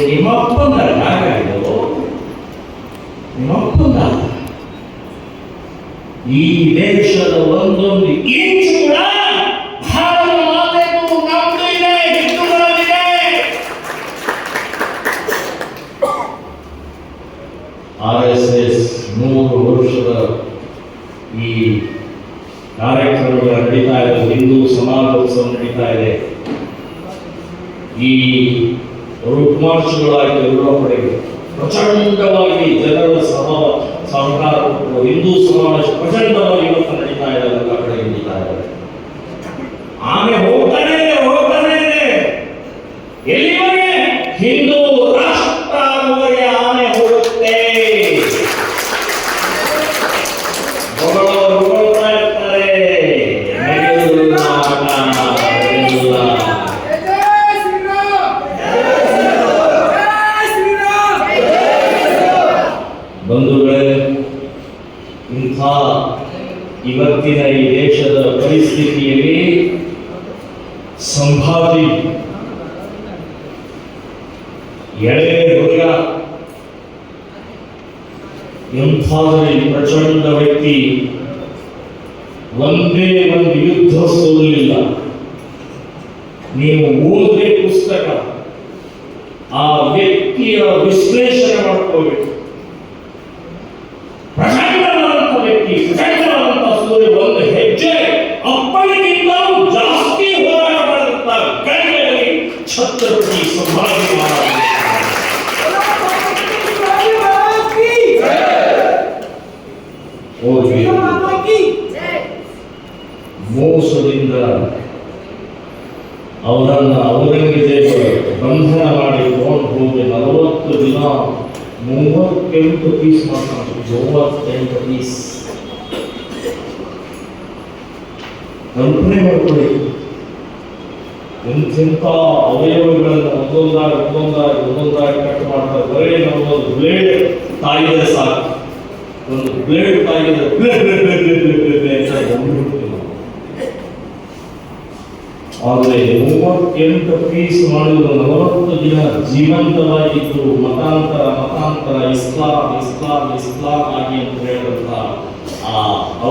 ನಿಮ್ಮಪ್ಪಂದ ಹಾಗಾಯ್ತು. ನಿಮ್ಮಪ್ಪಂದ ಈ ದೇಶದ ಒಂದೊಂದು ಇಂಚು ಕೂಡ ಭಾರತ ಮಾತೆಗೂ ನಮ್ದು ಇದೆ, ಹಿಂದೂಗಳಲ್ಲಿದೆ. RSS 100 ವರ್ಷದ ಈ ಕಾರ್ಯಕ್ರಮಗಳು ನಡೀತಾ ಇದೆ. ಹಿಂದೂ ಸಮಾಜೋತ್ಸವ ನಡೀತಾ ಇದೆ. ಈ ರೂಟ್ ಮಾರ್ಚ್ಗಳಾಗಿ ಎಲ್ಲ ಕಡೆಗೆ ಪ್ರಚಂಡವಾಗಿ ಜನರ ಸಹಕಾರ ಕೊಟ್ಟು ಹಿಂದೂ ಸಮಾವೇಶ ಪ್ರಚಂಡವಾಗಿ ಇವತ್ತು ನಡೀತಾ ಇದೆ. ಎಲ್ಲ ಕಡೆ ನಡೀತಾ ಇದೆ. ಆಮೇಲೆ ಹೋಗ್ತಾನೆ ಇದೆ. ಎಲ್ಲಿವರೆಗೆ? ಹಿಂದೂ ರಾಷ್ಟ್ರ ಆಗುವವರೆಗೆ ಆನೆ ಹೋಗುತ್ತೆ. ಹೊಗಳ್ತಾ ಇರ್ತಾರೆ. ಬಂಧುಗಳೇ, ಇಂಥ ಇವತ್ತಿನ ಈ ದೇಶದ ಪರಿಸ್ಥಿತಿಯಲ್ಲಿ ಸಂಭಾಜಿ ಎಳೆ ಹುಡುಗ ಎಂಥಾದರೆ ಪ್ರಚಂಡ ವ್ಯಕ್ತಿ, ಒಂದೇ ಒಂದು ಯುದ್ಧ ಸೋಲಿಲ್ಲ. ನೀವು ಓದಿದ್ರೆ ಪುಸ್ತಕ ಆ ವ್ಯಕ್ತಿಯ ವಿಶ್ಲೇಷಣೆ ಮಾಡ್ಕೋಬೇಕು. ಪ್ರಚಂಡವಾದಂಥ ವ್ಯಕ್ತಿ, ಪ್ರಚಂಡವಾದಂಥ ಸೂರ್ಯ, ಒಂದು ಹೆಜ್ಜೆ ಅಪ್ಪನಿಗಿಂತಲೂ ಜಾಸ್ತಿ ಹೋರಾಟ ಮಾಡಿದಂಥ ಗಂಗೆಯಲ್ಲಿ ಛತ್ರಪತಿ ಸಂಭಾಜಿ ಮಹಾರಾಜ. ಮೋಸದಿಂದ ಅವರನ್ನು ಔರಂಗಜೇಬ ಬಂಧನ ಮಾಡಿ ತಗೊಂಡು ಹೋಗಿ 40 ದಿನ 38 ಪೀಸ್ ಮಾಡ್ತಾರೆ. 38 ಪೀಸ್. ಕಲ್ಪನೆ ಮಾಡ್ಕೊಳ್ಳಿ, ಎಂತೆಂಥ ಅವಯವಗಳನ್ನು ಒಂದೊಂದಾಗಿ ಕಟ್ ಮಾಡ್ತಾರೆ. ಬರೀ ನಾವೊಂದು ಬ್ಲೇಡ್ ತಾಯಿದ್ರೆ ಸಾಕು, ಒಂದು ಬ್ಲೇಡ್ ತಾಯಿದ್ರೆ ಆದರೆ 38 ಪೀಸ್ ಮಾಡಿದ 40 ದಿನ ಜೀವಂತವಾಗಿದ್ದು ಮತಾಂತರ ಇಸ್ಲಾಂ ಆಗಿ ಅಂತ ಹೇಳಿದಂತ ಆ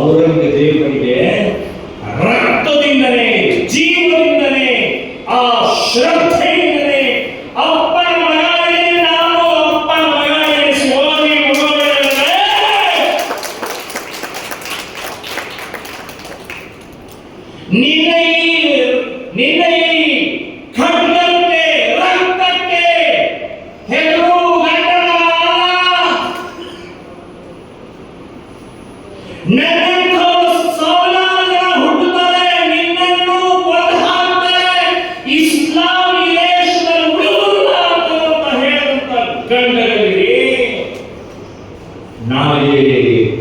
ಔರಂಗಜೇಬನಿಗೆ ರಕ್ತದಿಂದಲೇ, ಜೀವದಿಂದಲೇ, ಆ ಶ್ರದ್ಧೆಯಿಂದಲೇ ಅಪ್ಪನ ಮಗನೇ ನಾನು, ಅಪ್ಪನ ಮಗನೇ ಶಿವಾಜಿ ಮಗನೇ ನಿನ್ನ ಈ ಖಡ್ಗಕ್ಕೆ, ರಕ್ತಕ್ಕೆ ಹೆದರು ಗಂಡನ ನನ್ನಂಥವರು ಸಾವಿರಾರು ಜನ ಹುಟ್ಟುತ್ತಾರೆ, ನಿನ್ನನ್ನು ಕೊಂದು ಹಾಕ್ತಾರೆ, ಇಸ್ಲಾಂ ಈ ದೇಶದಲ್ಲಿ ಉಳಿಯುವುದಿಲ್ಲ ಅಂತ ಹೇಳಿದಂತ ಗಂಡಗಳಿಗೆ ನಾಳೆ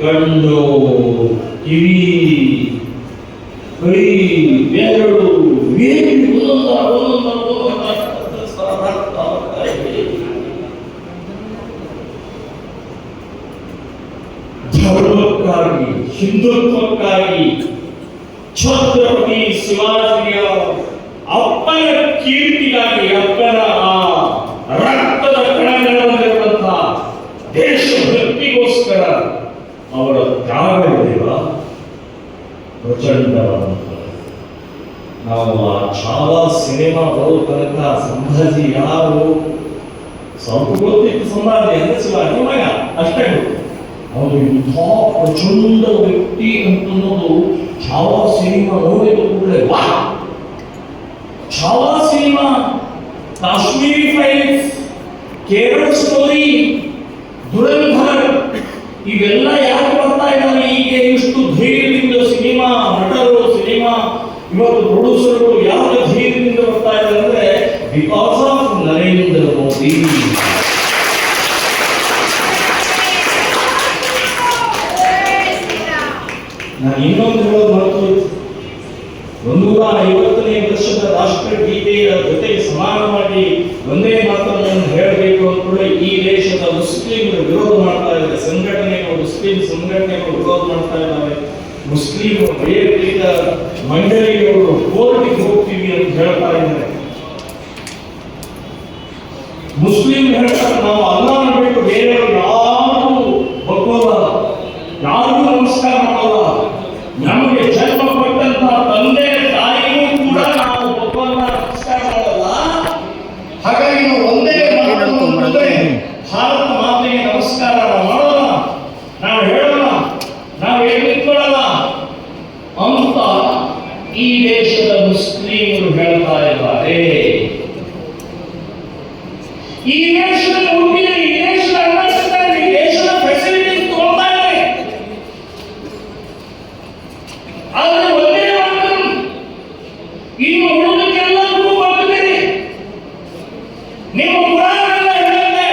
ಕಣ್ಣು, ಕಿವಿ, ಕೈ, ಬೆರಳು ಧರ್ಮಕ್ಕಾಗಿ, ಹಿಂದುತ್ವಕ್ಕಾಗಿ ಛತ್ರಪತಿ ಶಿವಾಜಿಯ ಅಪ್ಪನ ಕೀರ್ತಿಗಾಗಿ, ಅಪ್ಪನ ಆ ರಕ್ತದ ಕಣಗಳಿರುವಂತಹ ದೇಶಭಕ್ತಿಗೋಸ್ಕರ ಅವರ ತ್ಯಾಗ ಇದೆಯಲ್ಲ ಪ್ರಚಂಡವಾದಂತಹ. ನಾವು ಆ ಛಾವಾ ಸಿನಿಮಾ ಬರೋ ತನಕ ಸಂಭಾಜಿ ಯಾರು ಸ್ವಲ್ಪ ಗೊತ್ತಿತ್ತು, ಸಂಭಾಜಿ ಅಂದ್ರೆ ಶಿವಾಜಿ ಮಗ ಅಷ್ಟೇ ಗೊತ್ತು. ಅವನು ಇಂಥ ಪ್ರಚಂಡ ವ್ಯಕ್ತಿ ಅಂತನ್ನೋದು ಛಾವಾ ಸಿನಿಮಾ ನೋಡಿದ ಕೂಡಲೇ ವಾ. Chhaava cinema, Kashmiri files, Kerala story, Dhurandhar ಇವೆಲ್ಲ ಯಾಕೆ ಬರ್ತಾ ಇದ್ದಾರೆ ಈಗ ಇಷ್ಟು ಧೈರ್ಯದಿಂದ? ಸಿನಿಮಾ ನಟರು, ಸಿನಿಮಾ ಇವತ್ತು ಪ್ರೊಡ್ಯೂಸರ್ಗಳು ಯಾವ ಧೈರ್ಯದಿಂದ ಬರ್ತಾ ಇದ್ದಾರೆ ಅಂದ್ರೆ ಬಿಕಾಸ್ ಆಫ್ ನರೇಂದ್ರ ಮೋದಿ. ನಾನು ಇನ್ನೊಂದು ಹೇಳೋದು ಮರೆತು, 150ನೇ ವರ್ಷದ ರಾಷ್ಟ್ರಗೀತೆಯ ಜೊತೆಗೆ ಸಮಾನವಾಗಿ ಒಂದೇ ಮಾತನ್ನು ಹೇಳಬೇಕು ಅಂದ್ಕೊಳ್ಳಿ. ಈ ದೇಶದ ಮುಸ್ಲಿಮರು ವಿರೋಧ ಮಾಡ್ತಾ ಇದ್ದಾರೆ, ಮುಸ್ಲಿಂ ಸಂಘಟನೆಗಳು ವಿರೋಧ ಮಾಡ್ತಾ ಇದ್ದಾರೆ. ಮುಸ್ಲಿಂ ವೈಯಕ್ತಿಕ ಮಂಡಳಿಯವರು ಕೋರ್ಟಿಗೆ ಹೋಗ್ತೀವಿ ಅಂತ ಹೇಳ್ತಾ ಇದ್ದಾರೆ. ಮುಸ್ಲಿಂ ಹೇಳ್ತಾರೆ ನಾವು ಅಲ್ಲಾಹನ ಬಿಟ್ಟು ಬೇರೆಯವರು ಯಾರು ಬಗ್ಗೋಲ್ಲ, ಯಾರಿಗೂ ನಮಸ್ಕಾರ ಮಾಡಲ್ಲ, ನಮಗೆ ಜನ್ಮ ಕೊಟ್ಟಂತ ತಂದೆ ತಾಯಿಗೂ ಕೂಡ ನಾವು ಬಗ್ಗೋಲ್ಲ, ನಮಸ್ಕಾರ ಮಾಡಲ್ಲ. ಹಾಗಾಗಿ ನಾವು ಒಂದೇ ಭಾರತ ಮಾತೆಗೆ ನಮಸ್ಕಾರ ಮಾಡೋಣ, ನಾವು ಹೇಳೋಣ, ನಾವು ಹೇಳಿಕೊಳ್ಳಲ್ಲ ಅಂತ ಈ ದೇಶದ ಮುಸ್ಲಿಮರು ಹೇಳ್ತಾ ಇದ್ದಾರೆ. ಈ ದೇಶದ ಹುಟ್ಟಿದ, ಈ ದೇಶದ ಅನ್ನಿಸ್ತಾರೆ, ಈ ದೇಶದ ಫೆಸಿಲಿಟೀಸ್ ತಗೊಳ್ತಾ ಇದ್ದಾರೆ. ಆದರೆ ಒಂದೇ ಮಾತು, ಇನ್ನು ಉಳಿದಕ್ಕೆಲ್ಲರಿಗೂ ಬರ್ತೀರಿ. ನಿಮ್ಮ ಪುರಾಣ ಹೇಳಿದೆ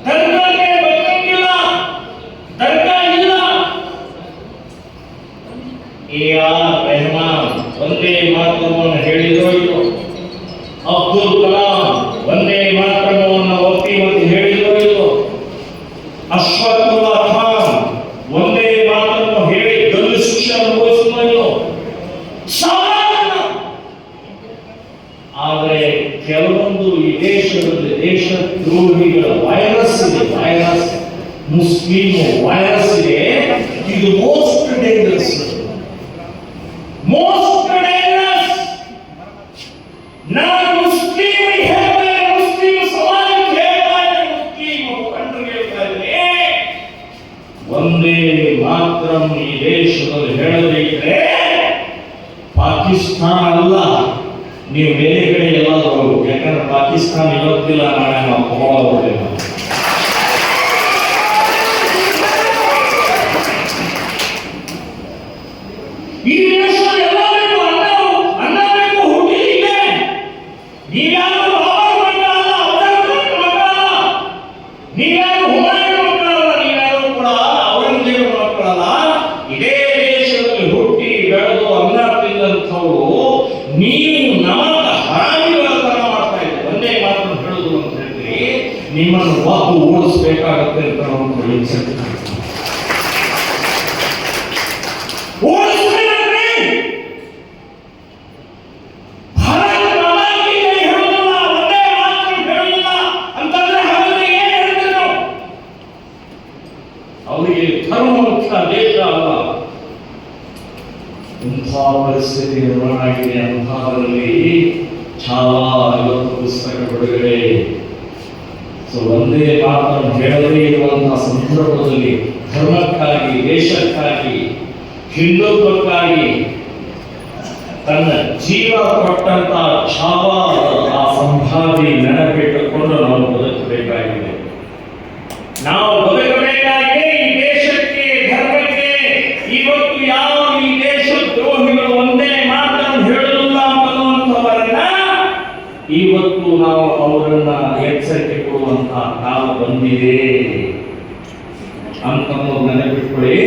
ದರ್ಗಾಕ್ಕೆ ಬಕ್ಕಂಗಿಲ್ಲ, ದರ್ಗಾ ಇಲ್ಲ. ರೆಹಮಾನ್ ಒಂದೇ ಮಾತನ್ನು ಹೇಳಿದ್ರು, ಇದು ಅಬ್ದುಲ್ ಕಲಾಂ ಒಂದೇ ಮಾತನ್ನು ಒತ್ತಿ ಒತ್ತಿ ಹೇಳಿದ್ರು, ಇದು ಅಶ್ವತ್ಥುಲ್ಲಾ ಖಾನ್ ಒಂದೇ ಮಾತನ್ನು ಹೇಳಿ ಗಲ್ಲು ಶಿಕ್ಷೆ ಅನುಭವಿಸಿದ್ರು. ಆದರೆ ಕೆಲವೊಂದು ಈ ದೇಶದಲ್ಲಿ ದೇಶದ್ರೋಹಿಗಳ ವೈರಸ್ ಇದೆ, ವೈರಸ್ ಮುಸ್ಲಿಂ ವೈರಸ್ ಇದೆ. ಇದು ಮೋಸ್ಟ್ ಡೇಂಜರಸ್, ಮೋಸ್ಟ್ ಡೇಂಜರಸ್. ನಾನು ಮುಸ್ಲಿಂ ಹೇಳ್ತೇನೆ, ಮುಸ್ಲಿಂ ಸಮಾಜ ಹೇಳ್ತಾರೆ, ಮುಸ್ಲಿಂ ಮುಖಂಡರು ಹೇಳ್ತಾ ಇದ್ದಾರೆ, ಒಂದೇ ಮಾತ್ರ ಈ ದೇಶದಲ್ಲಿ ಹೇಳಬೇಕಿದ್ರೆ ಪಾಕಿಸ್ತಾನ ಅಲ್ಲ, ನೀವು ಬೇರೆ ಕಡೆ ಎಲ್ಲಾದ್ರೂ ಹೋಗ್ಬೇಕು. ಯಾಕಂದ್ರೆ ಪಾಕಿಸ್ತಾನ ಇವತ್ತಿಲ್ಲ, ನಾಳೆ ನಾವು ತಗೊಳ್ಳೋದಿಲ್ಲ. ಈ ದೇಶ ಎಲ್ಲರಿಗೂ ಅನ್ನ ಬೇಕು, ಹುಟ್ಟಿಲಿಕ್ಕೆ ನೀವ್ಯಾರು ಬಾಬರ್ ಮಕ್ಕಳಲ್ಲ, ಔರಂಗಜೇಬ್ ಮಕ್ಕಳಲ್ಲ, ನೀವ್ಯಾರು ಹುಮಾಯೂನ್ ಮಕ್ಕಳಲ್ಲ, ನೀವ್ಯಾರು ಕೂಡ ಔರಂಗಜೇಬ್ ಮಕ್ಕಳಲ್ಲ. ಇದೇ ದೇಶದಲ್ಲಿ ಹುಟ್ಟಿ ಬೆಳೆದು ಅನ್ನ ತಿಂದಂಥವ್ರು ನೀವು ನಮಗ ಹರಾಮಿಗಳತನ ಮಾಡ್ತಾ ಇದ್ದೀರಿ. ಒಂದೇ ಮಾತನ್ನು ಹೇಳುದು ಅಂತ ಹೇಳಿದ್ರಿ, ನಿಮ್ಮನ್ನು ವಾಪು ಓಡಿಸ್ಬೇಕಾಗತ್ತೆ ಅಂತ ನಾವು ತಿಳಿಸಿದ್ವಿ. ಅವರಿಗೆ ಧರ್ಮ ಮುಖ್ಯ, ದೇಶ ಅಲ್ಲ. ಇಂಥ ಪರಿಸ್ಥಿತಿ ನಿರ್ಮಾಣ ಆಗಿದೆ. ಅಂಥದ್ರಲ್ಲಿ ಛಾವಾ ಇವತ್ತು ಪುಸ್ತಕ ಬಿಡುಗಡೆ. ಒಂದೇ ಮಾತನ್ನು ಹೇಳದೇ ಇರುವಂತಹ ಸಂದರ್ಭದಲ್ಲಿ ಧರ್ಮಕ್ಕಾಗಿ, ದೇಶಕ್ಕಾಗಿ, ಹಿಂದುತ್ವಕ್ಕಾಗಿ ತನ್ನ ಜೀವ ಕೊಟ್ಟಂತ ಛಾವಾ ಆ ಸಂಭಾವಿ ನೆನಪಿಟ್ಟುಕೊಂಡು ನಾವು ಬದುಕಬೇಕಾಗಿದೆ. ನಾವು ಬದುಕಬೇಕಾಗಿದೆ ಈ ದೇಶಕ್ಕೆ, ಧರ್ಮಕ್ಕೆ. ಇವತ್ತು ಯಾವ ಈ ದೇಶ ದ್ರೋಹಿಗಳು ಒಂದೇ ಮಾತನ್ನು ಹೇಳುವುದಿಲ್ಲ ಅನ್ನುವಂಥವರನ್ನ ಇವತ್ತು ನಾವು ಅವರನ್ನ ಎಚ್ಚರಿಕೆ ಕೊಡುವಂತ ಕಾಲ ಬಂದಿದೆ ಅಂತ ನೆನಪಿಟ್ಕೊಳ್ಳಿ.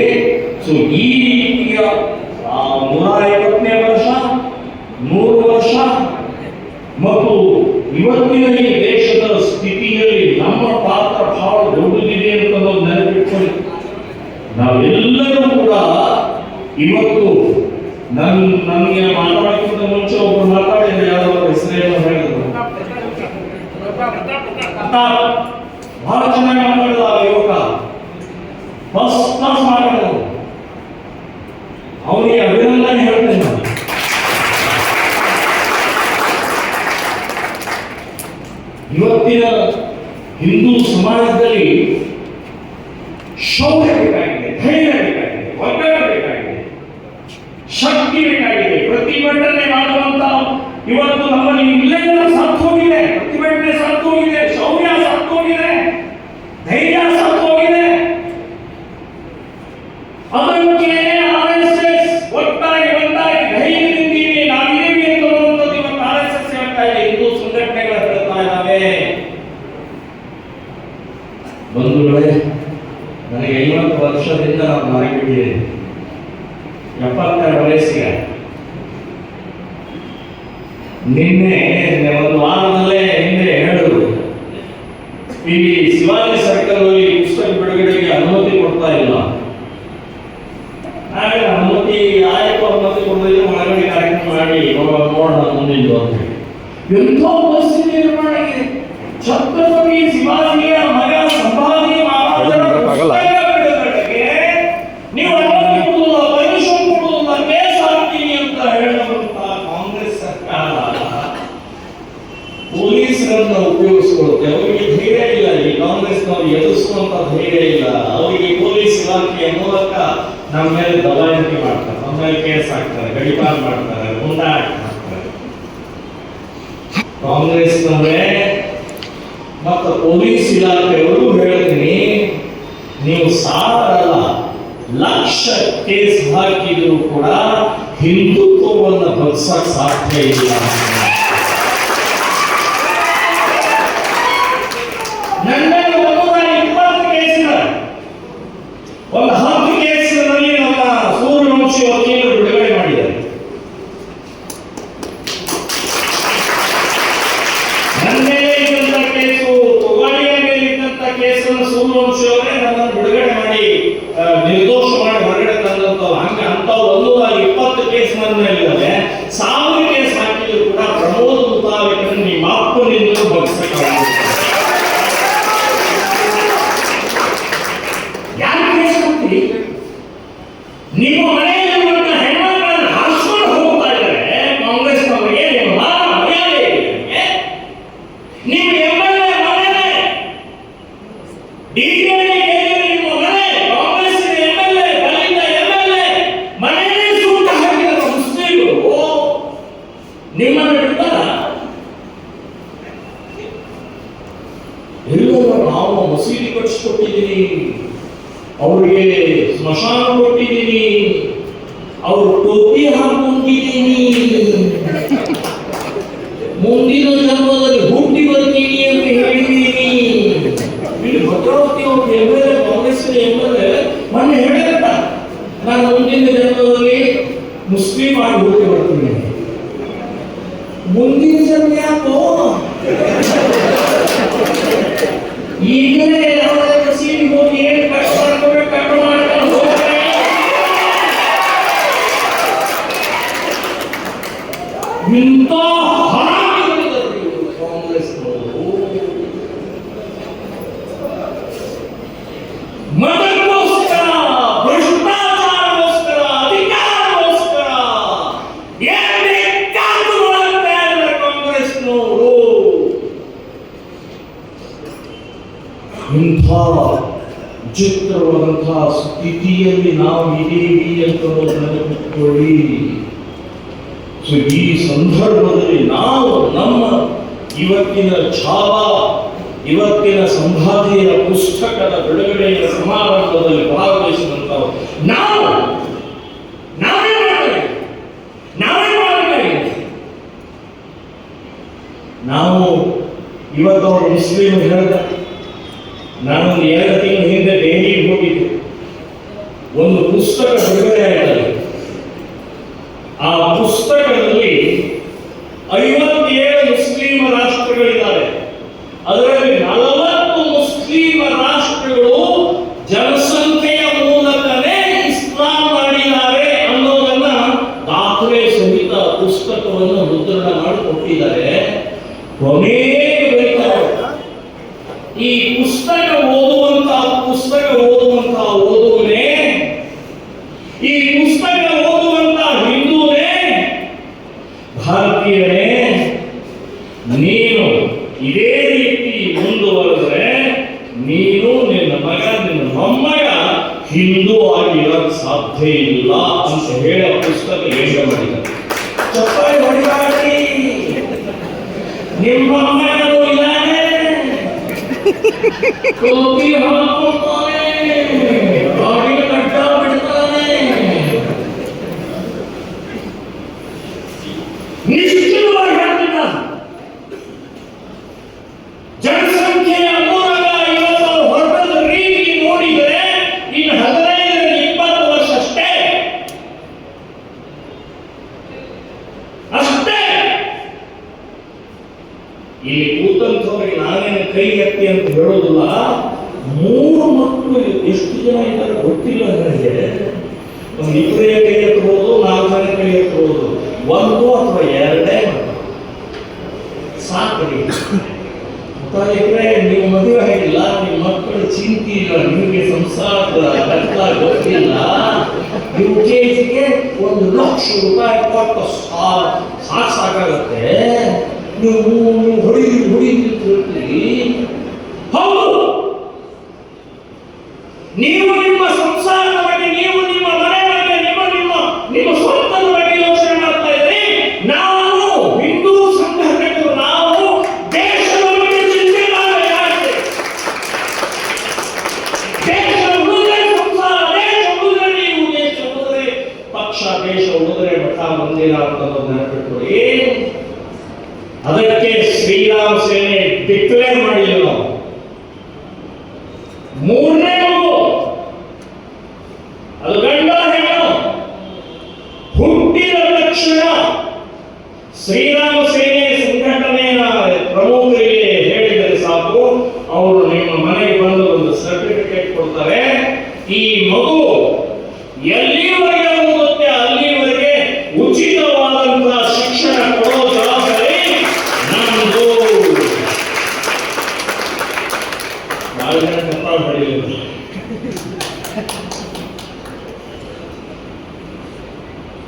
ಸೊ ಈ ರೀತಿಯ 150ನೇ ವರ್ಷ, 100 ವರ್ಷ ಮತ್ತು ಇವತ್ತಿನ ಈ ದೇಶದ ಸ್ಥಿತಿಯಲ್ಲಿ ನಮ್ಮ ಪಾತ್ರ ಬಹಳ ದೊಡ್ಡದಿದೆ ಅಂತ ನಾವು ನೆನಪಿಟ್ಕೊಳ್ಳಿ. ನಾವೆಲ್ಲರೂ ಕೂಡ ಇವತ್ತು ನನಗೆ ಮಾತಾಡೋಕ್ಕಿಂತ ಮುಂಚೆ ಒಬ್ಬರು ಮಾತಾಡಿದ್ರೆ ಯಾವ್ದಾದ್ರು ಹೆಸರೇನು ಹೇಳಿದ್ರು, ಬಹಳ ಚೆನ್ನಾಗಿ ಮಾತಾಡಿದ ಯುವಕ, ಫಸ್ಟ್ ಕ್ಲಾಸ್ ಮಾತಾಡೋದು. ಅವನಿಗೆ ಅಭಿನಂದನೆ ಹೇಳ್ತೇನೆ ನಾನು. ಇವತ್ತಿನ ಹಿಂದೂ ಸಮಾಜದಲ್ಲಿ ಶೌರ್ಯ ಬೇಕಾಗಿದೆ, ಧೈರ್ಯ ಬೇಕಾಗಿದೆ, ಒಗ್ಗಟ್ಟು ಬೇಕಾಗಿದೆ, ಶಕ್ತಿ ಬೇಕಾಗಿದೆ. ಪ್ರತಿಭಟನೆ ಮಾಡುವಂತ ಇವತ್ತು ನಮ್ಮಲ್ಲಿ ಇಲ್ಲೆಲ್ಲ ಸತ್ತು ಹೋಗಿದೆ. ಪ್ರತಿಭಟನೆ ಸತ್ತು ಹೋಗಿದೆ, ಶೌರ್ಯ ಸತ್ತು ಹೋಗಿದೆ, ಧೈರ್ಯ ಸತ್ತು ಹೋಗಿದೆ. ಅದಕ್ಕೆ RSS ಒಟ್ಟಾಗಿ ಧೈರ್ಯದಿಂದೀವಿ, ನಾವಿದ್ದೀವಿ ಅನ್ನುವಂಥದ್ದು ಇವತ್ತು RSS ಹೇಳ್ತಾ ಇದೆ, ಹಿಂದೂ ಸಂಘಟನೆಗಳು ಹೇಳ್ತಾ ಇದ್ದಾವೆ. ಬಂಧುಗಳೇ, ನನಗೆ 50 ವರ್ಷದಿಂದ ನಾನು ಮಾರಿಬಿಟ್ಟಿದ್ದೇನೆ. 72 ವಯಸ್ಸಿಗೆ ನಿನ್ನೆ ಒಂದು ವಾರದಲ್ಲೇ ಹಿಂದೆ ಹೇಳುದು, ಇಲ್ಲಿ ಶಿವಾಜಿ ಸರ್ಕಲ್ ಅಲ್ಲಿ ಪುಸ್ತಕ ಬಿಡುಗಡೆಗೆ ಅನುಮತಿ ಕೊಡ್ತಾ ಇಲ್ಲ. ಹಾಗೆ ಅನುಮತಿ ಆಯ್ತು, ಅನುಮತಿ ಕೊಡೋದಿಲ್ಲ, ಒಳಗಡೆ ಕಾರ್ಯಕ್ರಮ ಮಾಡಿ ನೋಡೋಣ ಮುಂದಿನ ಅಂತ ಹೇಳಿ ಎಂಥ ಪರಿಸ್ಥಿತಿ ನಿರ್ಮಾಣ ಆಗಿದೆ. ಛತ್ರಪತಿ ಶಿವಾಜಿಯ ಮಗ ಸಂಭಾಜಿ ಮಹಾರಾಜರ ಬಿಡುಗಡೆಗೆ ನೀವು ಅನುಮತಿ ಕೊಡುವುದಿಲ್ಲ, ಪರ್ಮಿಷನ್ ಕೊಡುವುದಿಲ್ಲ, ಕೇಸ್ ಹಾಕ್ತೀನಿ ಅಂತ ಹೇಳುವಂತಹ ಕಾಂಗ್ರೆಸ್ ಸರ್ಕಾರ ಪೊಲೀಸರನ್ನು ಉಪಯೋಗಿಸಿಕೊಳ್ಳುತ್ತೆ. ಅವರಿಗೆ ಧೈರ್ಯ ಇಲ್ಲ, ಈ ಕಾಂಗ್ರೆಸ್ನವರು ಎದುರಿಸುವಂತ ಧೈರ್ಯ ಇಲ್ಲ. ಅವರಿಗೆ ಪೊಲೀಸ್ ಇಲಾಖೆಯ ಮೂಲಕ ನಮ್ಮ ಮೇಲೆ ದಬಾಯಿಕೆ ಮಾಡ್ತಾರೆ, ನಮ್ಮ ಮೇಲೆ ಕೇಸ್ ಹಾಕ್ತಾರೆ, ಗಡಿಪಾರು ಮಾಡ್ತಾರೆ, ಗುಂಡಾಟ ಮಾಡ್ತಾರೆ. ಕಾಂಗ್ರೆಸ್ನವರೇ ಮತ್ತು ಪೊಲೀಸ್ ಇಲಾಖೆಯವರು ಹೇಳ್ತೀನಿ, ನೀವು 1000 ಲಕ್ಷ ಕೇಸ್ ಹಾಕಿದ್ರು ಕೂಡ ಹಿಂದುತ್ವವನ್ನು ಬಗ್ಸಕ್ ಸಾಧ್ಯ ಇಲ್ಲ. ನನ್ನ 120 ಕೇಸಿನ ಒಂದು 10 ಕೇಸಿನಲ್ಲಿ ನಮ್ಮ ಸೂರ್ಯವಂಶಿ ವಕೀಲರು ಬಿಡುಗಡೆ ಮಾಡಿದ್ದಾರೆ. ನನ್ನ ಮೇಲೆ ಇದ್ದಂತ ಕೇಸು, ತೊಗಾಡಿಯ ಮೇಲೆ ಇದ್ದಂತ ಕೇಸನ್ನು ಸೂರ್ಯವಂಶಿ ಅವರೇ ನಮ್ಮನ್ನು ಬಿಡುಗಡೆ ಮಾಡಿ ನಿರ್ದೋಷ ಮಾಡಿ ಹೊರಗಡೆ ತಂದಂತವ್ರು. ಹಂಗೆ ಅಂತ 120 ಕೇಸ್ ನನ್ನ ಮೇಲಿದ್ದಾವೆ. 1000 ಕೇಸ್ ಹಾಕಿದ್ರು ಕೂಡ ಪ್ರಮೋದ್ ಮುತಾಲಿಕ ನಿಮ್ಮ ಅಪ್ಪನಿಂದ ಬಗ್ಸಕ್ಕಾಗುತ್ತೆ. ನಿಮ್ಮ ಮನೆಯಲ್ಲಿರುವಂತ ಹೆಣ್ಮಕ್ಕಳನ್ನು ಹಾರಿಸ್ಕೊಂಡು ಹೋಗ್ತಾ ಇದ್ದಾರೆ ಕಾಂಗ್ರೆಸ್ನವರಿಗೆ. ನಿಮ್ಮ ಮರ್ಯಾದೆ ಇದೆ. ನಿಮ್ಮ MLA ಮನೆಯೇ DJI ನಿಮ್ಮ ಮನೆ, ಕಾಂಗ್ರೆಸ್ MLA, ದಲಿತ MLA ಮನೆಯೇ ಸುಟ್ಟ ಹಾಕಿದ ಮುಸ್ಲಿಮರು ನಿಮ್ಮನ್ನು ಬಿಡ್ತಾರ? ಎಲ್ಲರೂ ನಾವು ಮಸೀದಿ ಕಟ್ಟಿಸ್ಕೊಟ್ಟಿದ್ದೀವಿ, ಅವ್ರಿಗೆ ಸ್ಮಶಾನ ಕೊಟ್ಟಿದ್ದೀನಿ, ಅವ್ರ ಟೋಪಿ ಹಾಕೊಂಡಿದ್ದೀನಿ, ಮುಂದಿನ ಜನ್ಮದಲ್ಲಿ ಹುಟ್ಟಿ ಬರ್ತೀನಿ ಅಂತ ಹೇಳಿದ್ದೀನಿ. ಇಲ್ಲಿ ಭದ್ರಾವತಿ ಅವರು ಎಮ್ಮೆಲ್ಯೆ, ಕಾಂಗ್ರೆಸ್ ಎಮ್ಮೆಲ್ಯೆ ಮೊನ್ನೆ ಹೇಳಿದ, ನಾನು ಮುಂದಿನ ಜನ್ಮದಲ್ಲಿ ಮುಸ್ಲಿಂ ಆಗಿ ಹುಟ್ಟಿ ಬರ್ತೀನಿ. ಮುಂದಿನ ಜನ್ಮ ಯಾಕೋ ಈಗಲೇ ಯಾವುದಾದ್ರೂ ಸೀಟಿ ಹೋಗಿ ಏನು ಕಷ್ಟ ಮಾಡ್ಕೋಬೇಕು, ಕಷ್ಟ ಮಾಡ್ಕೊಂಡು ಹೋಗ್ತಾರೆ. ಇಂಥ ಕಾಂಗ್ರೆಸ್ನವರು ಮತಕ್ಕೋಸ್ಕರ, ಭ್ರಷ್ಟಾಚಾರಕ್ಕೋಸ್ಕರ, ಅಧಿಕಾರಕ್ಕೋಸ್ಕರ ಏನ್ ಬೇಕಾದ್ರೂ ಮಾಡ್ತಾ ಇದ್ದಾರೆ ಕಾಂಗ್ರೆಸ್ನವರು. ಇಂಥ ವಿಚಿತ್ರವಾದಂತಹ ಸ್ಥಿತಿಯಲ್ಲಿ ನಾವು ಇದ್ದೀವಿ ಅಂತ ನೆನಪಿಟ್ಕೊಳ್ಳಿ. ಸೊ ಈ ಸಂದರ್ಭದಲ್ಲಿ ನಾವು ನಮ್ಮ ಇವತ್ತಿನ ಛಾವ, ಇವತ್ತಿನ ಸಂಭಾಜಿಯ ಪುಸ್ತಕದ ಬಿಡುಗಡೆಯ ಸಮಾರಂಭದಲ್ಲಿ ಭಾಗವಹಿಸಿದಂಥವು ನಾವೇ ಮಾಡಬೇಕು. ನಾವು ಇವತ್ತು ಅವರು ಮುಸ್ಲಿಂ ಹೇಳಿದ, ನಾನೊಂದು 2 ತಿಂಗಳ ಹಿಂದೆ ದೆಹಲಿಗೆ ಹೋಗಿದ್ದೆ. ಒಂದು ಪುಸ್ತಕ ಬಿಡುಗಡೆ ಆಯಿತು. ಆ ಪುಸ್ತಕದಲ್ಲಿ 57 ಮುಸ್ಲಿಂ ರಾಷ್ಟ್ರಗಳಿದ್ದಾರೆ. ಅದರಲ್ಲಿ 40 ಮುಸ್ಲಿಂ ರಾಷ್ಟ್ರಗಳು ಜನಸಂಖ್ಯೆಯ ಮೂಲಕನೇ ಇಸ್ಲಾಂ ಮಾಡಿದ್ದಾರೆ ಅನ್ನೋದನ್ನ ದಾಖಲೆ ಸಹಿತ ಪುಸ್ತಕವನ್ನು ಮುದ್ರಣ ಮಾಡಿಕೊಟ್ಟಿದ್ದಾರೆ. ಕೊನೆಗೆ ಬರೀತಾರೆ, ಈ ಪುಸ್ತಕ ಓದುವಂತಹ ಓದುವನೇ, ಈ ಪುಸ್ತಕ ಓದುವಂತಹ ಹಿಂದೂನೇ, ಭಾರತೀಯನೇ, ನೀನು ಇದೇ ರೀತಿ ಮುಂದುವರೆದರೆ ನೀನು, ನಿನ್ನ ಮಗ, ನಿನ್ನ ಮೊಮ್ಮಗ ಹಿಂದೂ ಆಗಿರೋಕ್ಕೆ ಸಾಧ್ಯ ಇಲ್ಲ ಅಂತ ಹೇಳೋ ಪುಸ್ತಕ ಏಕ ಮಾಡಿದ್ದಾರೆ. ಚಪ್ಪಾಳೆ ಹೊಡಿಬಾರಿ, ನಿಮ್ಮ ಮೊಮ್ಮಗನು ಇದ್ದಾನೆ, ಟೋಪಿ ಹಾಕ್ಕೊಳ್ತಾನೆ, ಬಾಡಿಗೆ ಕಟ್ಟ ಬಿಡ್ತಾನೆ, ನಿಶ್ಚಿತವಾಗಿ ಹೇಳ್ತಿದ್ದ. ಜನಸಂಖ್ಯೆಯ ಮೂಲಕ ಇವತ್ತು ಹೊರಟದ ರೀತಿ ನೋಡಿದರೆ ಇನ್ನು 15-20 ವರ್ಷ ಅಷ್ಟೇ. ಇಲ್ಲಿ ಕೂತಂಥವ್ರಿಗೆ ನಾನೇನು ಕೈ ಎತ್ತಿ ಅಂತ ಹೇಳೋದಿಲ್ಲ. 3 ಮಕ್ಕಳು ಎಷ್ಟು ಜನ ಇದ್ದಾರೆ ಗೊತ್ತಿಲ್ಲ ನನಗೆ. ಒಂದು 2 ಕೈ ಎತ್ತಬಹುದು, 4 ಜನ ಕೈ ಎತ್ತಬಹುದು, 1 ಅಥವಾ 2 ಸಾಕ್ರಿ. ನೀವು ಮದುವೆ ಆಗಿಲ್ಲ, ನಿಮ್ಮ ಮಕ್ಕಳು ಚಿಂತೆ ಇಲ್ಲ, ನಿಮಗೆ ಸಂಸಾರದ ಕಷ್ಟ ಗೊತ್ತಿಲ್ಲ, ನೀವು ಕೇಜಿಗೆ 1 ಲಕ್ಷ ರೂಪಾಯಿ ಕೊಟ್ಟು ಸಾಕಾಗತ್ತೆ. ನೀವು ಹೊಡಿತೀರಿ. ಹೌದು, ನೀವು ನಿಮ್ಮ ಸಂಸಾರದ ಬಗ್ಗೆ, ನೀವು ನಿಮ್ಮ ಮನೆ ಬಗ್ಗೆ, ನಿಮ್ಮ ಸ್ವಂತದ ಬಗ್ಗೆ ಯೋಚನೆ ಮಾಡ್ತಾ ಇದ್ರಿ. ನಾವು ಹಿಂದೂ ಸಂಘಟಕರು, ನಾವು ದೇಶದ ಬಗ್ಗೆ ಚಿಂತೆ ಮಾಡಬೇಕಾಗಿದೆ. ದೇಶ ಉಳಿದ್ರೆ ಸಂಸಾರ, ದೇಶ ಉಳಿದ್ರೆ ನೀವು, ದೇಶ ಉಳಿದ್ರೆ ಪಕ್ಷ, ದೇಶ ಉಳಿದ್ರೆ ಮಠ ಮಂದಿರ ಅಂತ ನೆನಪಿಟ್ಕೊಳ್ಳಿ. ಅದಕ್ಕೆ ಶ್ರೀರಾಮ ಸೇನೆ ಡಿಕ್ಲೇರ್ ಮಾಡಿಲ್ಲ ನಾವು. 3ನೇ ಮಗು, ಅದು ಗಂಡ ಹೆಣ್ಣು, ಹುಟ್ಟಿದ ತಕ್ಷಣ ಶ್ರೀರಾಮ ಸೇನೆ ಸಂಘಟನೆಯ ಪ್ರಮುಖರಿಗೆ ಹೇಳಿದರೆ ಸಾಕು, ಅವರು ನಿಮ್ಮ ಮನೆಗೆ ಬಂದು ಒಂದು ಸರ್ಟಿಫಿಕೇಟ್ ಕೊಡ್ತಾರೆ. ಈ ಮಗು ಎಲ್ಲಿವರೆಗೆ ಹೋಗುತ್ತೆ ಅಲ್ಲಿವರೆಗೆ ಉಚಿತವಾದಂತಹ ಶಿಕ್ಷಣ ಕೊಡೋ ಜವಾಬ್ದಾರಿ ನಮ್ಮದು.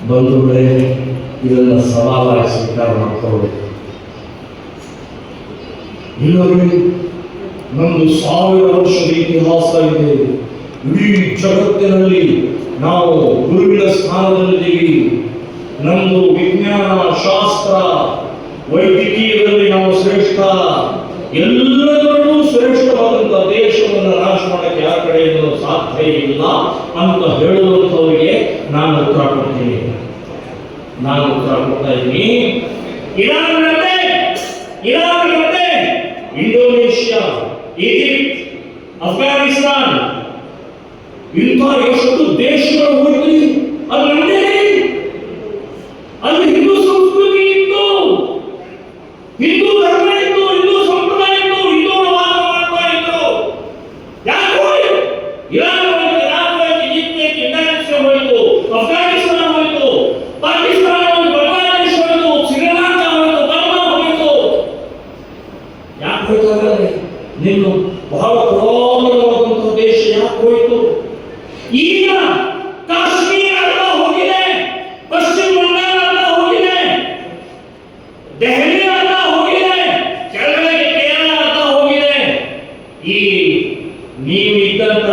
ಬಂಧುಗಳೇ, ಇದನ್ನ ಸವಾಲಾಗಿ ಸ್ವೀಕಾರ ಮಾಡ್ಕೋಬೇಕು. ಇಲ್ಲವೇ ನಮ್ದು 1000 ವರ್ಷದ ಇತಿಹಾಸ ಇದೆ. ಇಡೀ ಜಗತ್ತಿನಲ್ಲಿ ನಾವು ಗುರುವಿನ ಸ್ಥಾನದಲ್ಲಿದ್ದೀವಿ. ನಮ್ದು ವಿಜ್ಞಾನ, ಶಾಸ್ತ್ರ, ವೈದ್ಯಕೀಯದಲ್ಲಿ ನಾವು ಶ್ರೇಷ್ಠ, ಎಲ್ಲದರಲ್ಲೂ ಶ್ರೇಷ್ಠವಾದಂತಹ ದೇಶವನ್ನು ನಾಶ ಮಾಡಕ್ಕೆ ಯಾರ ಕಡೆಯಿಂದ ಸಾಧ್ಯ ಇಲ್ಲ ಅಂತ ಹೇಳುವಂಥವರಿಗೆ ನಾನು ಉತ್ತರ ಕೊಡ್ತೀನಿ. ನಾನು ಉತ್ತರ ಕೊಡ್ತಾ ಇದ್ದೀನಿ. ಇರಾಕ್ ಮತ್ತೆ ಇಂಡೋನೇಷಿಯಾ, ಈಜಿಪ್ಟ್, ಅಫ್ಘಾನಿಸ್ತಾನ್ ಇಂಥ ಎಷ್ಟು ದೇಶಗಳು ಹೋಗಿ ಅಲ್ಲಿ ಅಲ್ಲಿ ಹಿಂದೂ ಸಂಸ್ಕೃತಿ ಇತ್ತು, ಹಿಂದೂ ಧರ್ಮ ಇತ್ತು, ಹಿಂದೂ ಸಂಪ್ರದಾಯ ಇತ್ತು, ಹಿಂದೂಗಳು ವಾಸ ಮಾಡ್ತಾ ಇದ್ರು. ಯಾಕೆ ಹೋಯ್ತು? ಇರಾನ್ ಹೋಯ್ತು, ಇರಾಕ್ ಹೋಯ್ತು, ಈಜಿಪ್ಟ್ ಹೋಯ್ತು, ಇಂಡೋನೇಷಿಯಾ ಹೋಯ್ತು, ಅಫ್ಘಾನಿಸ್ತಾನ ಹೋಯ್ತು, ಪಾಕಿಸ್ತಾನ ಹೋಯ್ತು, ಬಾಂಗ್ಲಾದೇಶ ಹೋಯ್ತು, ಶ್ರೀಲಂಕಾ ಹೋಯ್ತು, ಬರ್ಮಾ ಹೋಯ್ತು. ಯಾಕೆ ಹೋಯ್ತು? ನೀನು ಬಹಳ ಪುರಾತನವಾದಂತಹ ದೇಶ ಯಾಕೆ ಹೋಯ್ತು? ಈಗ ಕಾಶ್ಮೀರ ಎಲ್ಲ ಹೋಗಿದೆ, ಪಶ್ಚಿಮ ಬಂಗಾಳ ಎಲ್ಲ ಹೋಗಿದೆ, ದೆಹಲಿ ಎಲ್ಲ ಹೋಗಿದೆ, ಕೆಳಗಡೆ ಕೇರಳ ಎಲ್ಲ ಹೋಗಿದೆ. ಈ ನೀವು ಇದ್ದಂತ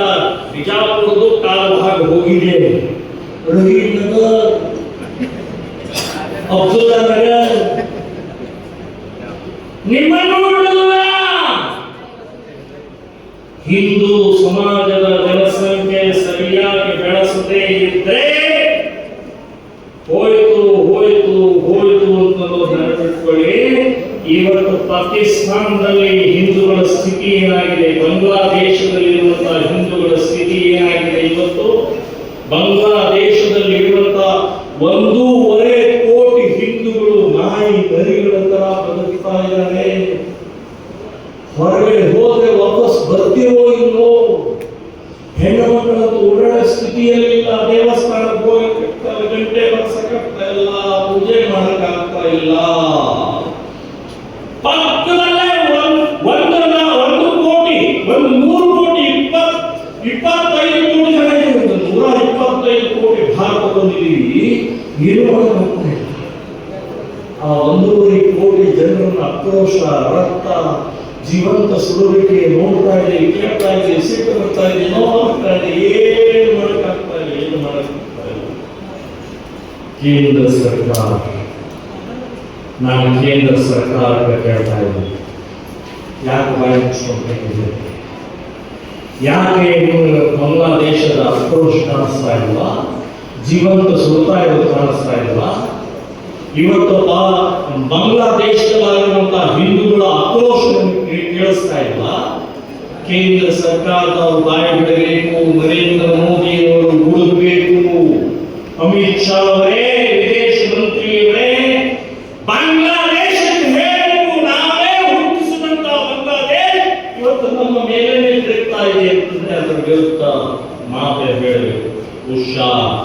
ಬಿಜಾಪುರದ್ದು ಕಾಲು ಭಾಗ ಹೋಗಿದೆ, ರಹೀಂ ನಗರ್, ಅಬ್ದುಲ್ಲಾ ನಗರ್, ನಿಮ್ಮನ್ನು ಬಿಡುವುದಿಲ್ಲ. ಹಿಂದೂ ಸಮಾಜದ ಜನಸಂಖ್ಯೆ ಸರಿಯಾಗಿ ಬೆಳೆಸದೇ ಇದ್ರೆ ಹೋಯ್ತು ಹೋಯ್ತು ಹೋಯ್ತು ಅಂತ ನೆನಪಿಟ್ಕೊಳ್ಳಿ. ಇವತ್ತು ಪಾಕಿಸ್ತಾನದಲ್ಲಿ ಹಿಂದೂಗಳ ಸ್ಥಿತಿ ಏನಾಗಿದೆ, ಬಾಂಗ್ಲಾದೇಶದಲ್ಲಿರುವಂತಹ ಹಿಂದೂಗಳ ಸ್ಥಿತಿ ಏನಾಗಿದೆ, ಇವತ್ತು ಬಾಂಗ್ಲಾದೇಶದಲ್ಲಿ ಇರುವಂತಹ 1.5 ಕೋಟಿ ಹಿಂದೂಗಳು ನಾಯಿ ನರಿಗಳ ತರ ಬದುಕ್ತಾ ಇದ್ದಾರೆ. ಹೊರಗಡೆ ಹೋದ್ರೆ ವಾಪಸ್ ಬರ್ತೀವೋ ಇಲ್ಲೋ, ಹೆಣ್ಣು ಮಕ್ಕಳಂತೂ ಓಡಾಡೋ ಸ್ಥಿತಿಯಲ್ಲಿಲ್ಲ. ದೇವಸ್ಥಾನಕ್ಕೆ ಹೋಗಕ್ಕೆ ಗಂಟೆ ಬರ್ಸಕ್ಕಾಗ್ತಾ ಇಲ್ಲ, ಪೂಜೆ ಮಾಡಕ್ಕಾಗ್ತಾ ಇಲ್ಲ. ಪಕ್ಕದಲ್ಲೇ 1 ಕೋಟಿ 100 ಕೋಟಿ 25 ಕೋಟಿ ಜನ ಇದ್ದಾರೆ. 125 ಕೋಟಿ ಭಾರತ ಬಂದಿದ್ದೀವಿ, ಏನು ಮಾಡಕ್ಕಾಗ್ತಾ ಇಲ್ಲ. ಆ 1.5 ಕೋಟಿ ಜನರನ್ನ ಆಕ್ರೋಶ, ರಕ್ತ, ಜೀವಂತ ಸುಡುವಿಕೆ ನೋಡ್ತಾ ಇದೆ, ಕೇಳ್ತಾ ಇದೆ, ಸಿಟ್ಟು ಬರ್ತಾ ಇದೆ, ನೋಡ್ತಾ ಇದೆ. ಏನು ಮಾಡಕ್ಕಾಗ್ತಾ ಇಲ್ಲ, ಏನು ಮಾಡಕ್ಕಾಗ್ತಾ ಇಲ್ಲ. ಕೇಂದ್ರ ಸರ್ಕಾರ, ನಾನು ಕೇಂದ್ರ ಸರ್ಕಾರಕ್ಕೆ ಕೇಳ್ತಾ ಇದ್ದೀನಿ, ಯಾಕೆ ಬಾಯಿ ಮುಚ್ಚಿಕೊಂಡಿದೆ? ಯಾಕೆ ನೀವು ಬಾಂಗ್ಲಾದೇಶದ ಆಕ್ರೋಶ ಕಾಣಿಸ್ತಾ ಇಲ್ವಾ? ಜೀವಂತ ಸುಡ್ತಾ ಇರೋದು ಕಾಣಿಸ್ತಾ ಇಲ್ವಾ? ಇವತ್ತು ಬಾಂಗ್ಲಾದೇಶದಲ್ಲಿರುವಂತಹ ಹಿಂದೂಗಳ ಆಕ್ರೋಶ ಕೇಳಿಸ್ತಾ ಇಲ್ಲ. ಕೇಂದ್ರ ಸರ್ಕಾರದವರು ಬಾಯಿ ಬಿಡಬೇಕು, ನರೇಂದ್ರ ಮೋದಿ ಅವರು ಹುಡುಗಬೇಕು, ಅಮಿತ್ ಶಾ ಅವರೇ, ವಿದೇಶ ಮಂತ್ರಿಯವರೇ ಬಾಂಗ್ಲಾದೇಶಕ್ಕೆ ಹೇಳಬೇಕು, ನಾವೇ ಹುಟ್ಟಿಸಿದಂತ ಬಾಂಗ್ಲಾದೇಶ ಇವತ್ತು ನಮ್ಮ ಮೇಲೆ ತಿರುಗ್ತಾ ಇದೆ ಅಂತಂದ್ರೆ ಅದರ ವಿರುದ್ಧ ಮಾತೇ ಹೇಳಬೇಕು. ಹುಷಾರ್.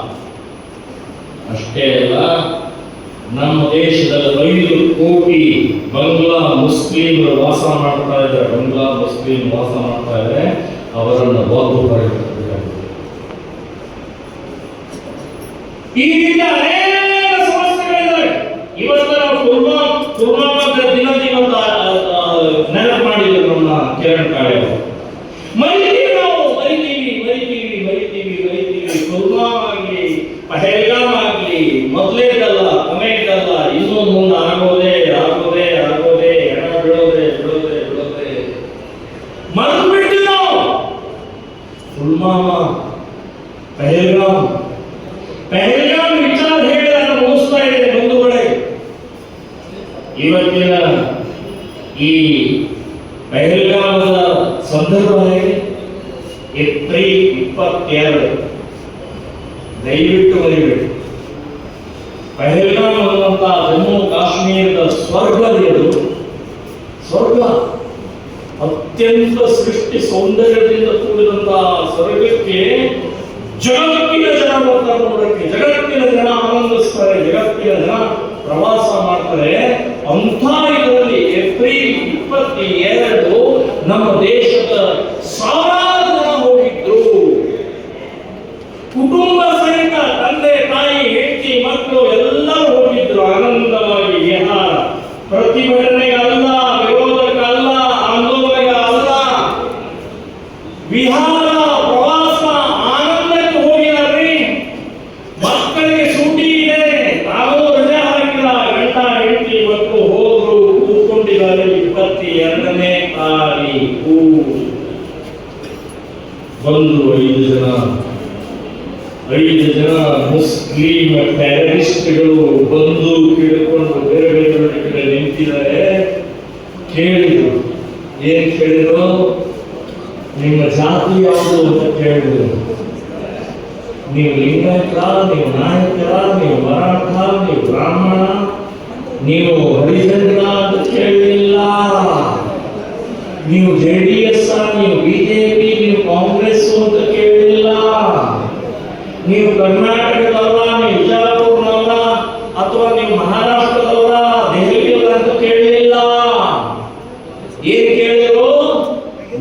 ಅಷ್ಟೇ ಅಲ್ಲ, ನಮ್ಮ ದೇಶದಲ್ಲಿ 5 ಕೋಟಿ ಬಾಂಗ್ಲಾ ಮುಸ್ಲಿಮರು ವಾಸ ಮಾಡ್ತಾ ಇದ್ದಾರೆ. ಬಾಂಗ್ಲಾ ಮುಸ್ಲಿಂ ವಾಸ ಮಾಡ್ತಾ ಇದ್ದಾರೆ, ಅವರನ್ನು ಬಾಗುಪಡಿಸಬೇಕಾಗಿದೆ. ಈ ರೀತಿ ಅನೇಕ ಸಮಸ್ಯೆಗಳಿದ್ದಾವೆ. ಇವತ್ತು ನಾವು ಪುಲ್ವಾಮದ ದಿನದ ನೆನಪು ಮಾಡಿದ್ರು ನಮ್ಮ ಕಿರಣ್ ಕಾಳೆ ಅವರು. ಮರಿತೀವಿ ಪುಲ್ವಾಮ ಆಗಲಿ, ಪಹಲ್ಗಾಮ್ ಆಗಲಿ, ಮೊದಲೇದಲ್ಲ ಕೊನೆಯದಲ್ಲ, ಇನ್ನೂ ಮುಂದೆ ಆಗೋದೇ ಹೆಣ ಬಿಡೋದೆ ಮರೆತು ಬಿಡ್ತೀವಿ ನಾವು. ಪುಲ್ವಾಮ, ಪಹಲ್ಗಾಮ್ ವಿಚಾರ ಹೇಳಿ ನಾನು ಮುಗಿಸ್ತಾ ಇದೆ ಮುಂದುಗಡೆ. ಇವತ್ತಿನ ಈ ಪಹಲ್ಗಾಮದ ಸಂದರ್ಭ ಏಪ್ರಿಲ್ 22, ದಯವಿಟ್ಟು ಮರಿಬೇಡಿ. ಪಹಲ್ಗಾಮ್ ಅನ್ನುವಂತಹ ಜಮ್ಮು ಕಾಶ್ಮೀರದ ಸ್ವರ್ಗ, ಅತ್ಯಂತ ಸೃಷ್ಟಿ ಸೌಂದರ್ಯದಿಂದ ಕೂಡಿದಂತಹ ಸ್ವರ್ಗಕ್ಕೆ ಜಗತ್ತಿನ ಜನ ಬರ್ತಾರೆ ನೋಡಕ್ಕೆ, ಜಗತ್ತಿನ ಜನ ಆನಂದಿಸ್ತಾರೆ, ಜಗತ್ತಿನ ಜನ ಪ್ರವಾಸ ಮಾಡ್ತಾರೆ. ಅಂಥ ಇದರಲ್ಲಿ ಏಪ್ರಿಲ್ 22 ನಮ್ಮ ದೇಶದ ಸಾವಿರಾರು ಜನ ಹೋಗಿದ್ರು. ಕುಟುಂಬ ಸಹಿತ ತಂದೆ, ತಾಯಿ, ಹೆಂಡತಿ, ಮಕ್ಕಳು ಎಲ್ಲರೂ ಹೋಗಿದ್ರು. ಆನಂದವಾಗಿ ವಿಹಾರ, ಪ್ರತಿಭಟನೆಗೆ ಅಲ್ಲ, ವಿರೋಧಕ್ಕಲ್ಲ, ಆಂದೋಲನೆಗೆ ಅಲ್ಲ, ವಿಹಾರ, ಪ್ರವಾಸ, ಆನಂದಕ್ಕೆ ಹೋಗಿದಾರ್ರಿ. ಮಕ್ಕಳಿಗೆ ಸೂಟಿ ಇದೆ, ತಾವು ರಜೆ ಹಾಕಿಲ್ಲ, ಗಂಡ ಹೆಂಡತಿ ಮಕ್ಕಳು ಹೋದ್ರು, ಕೂತ್ಕೊಂಡಿದ್ದಾರೆ. 22ನೇ ತಾರೀಕು ಬಂದು 5 ಜನ ಮುಸ್ಲಿಂ ಟೆರರಿಸ್ಟ್ಗಳು ಬಂದು ಹಿಡ್ಕೊಂಡು ಬೇರೆ ಬೇರೆ ಕಡೆ ನಿಂತಿದ್ದಾರೆ. ಕೇಳಿದ್ರು. ಏನ್ ಕೇಳಿದ್ರು? ನಿಮ್ಮ ಜಾತಿ ಯಾವುದು ಅಂತ ಕೇಳಿದ್ರು. ನೀವು ಲಿಂಗಾಯತ, ನೀವು ನಾಯಕರ, ನೀವು ಮರಾಠ, ನೀವು ಬ್ರಾಹ್ಮಣ, ನೀವು ಹರಿಜನ ಅಂತ ಕೇಳಲಿಲ್ಲ. ನೀವು JDS, ನೀವು ಬಿಜೆಪಿ, ನೀವು ಕಾಂಗ್ರೆಸ್ ಅಂತ ಕೇಳಲಿಲ್ಲ. ನೀವು ಕರ್ನಾಟಕದವರ, ನೀವು ಬಿಜಾಪುರನವರ, ಅಥವಾ ನೀವು ಮಹಾರಾಷ್ಟ್ರದವರ, ದೆಹಲಿಯವರ ಅಂತ ಕೇಳಲಿಲ್ಲ. ಏನ್ ಕೇಳಿದ್ರು?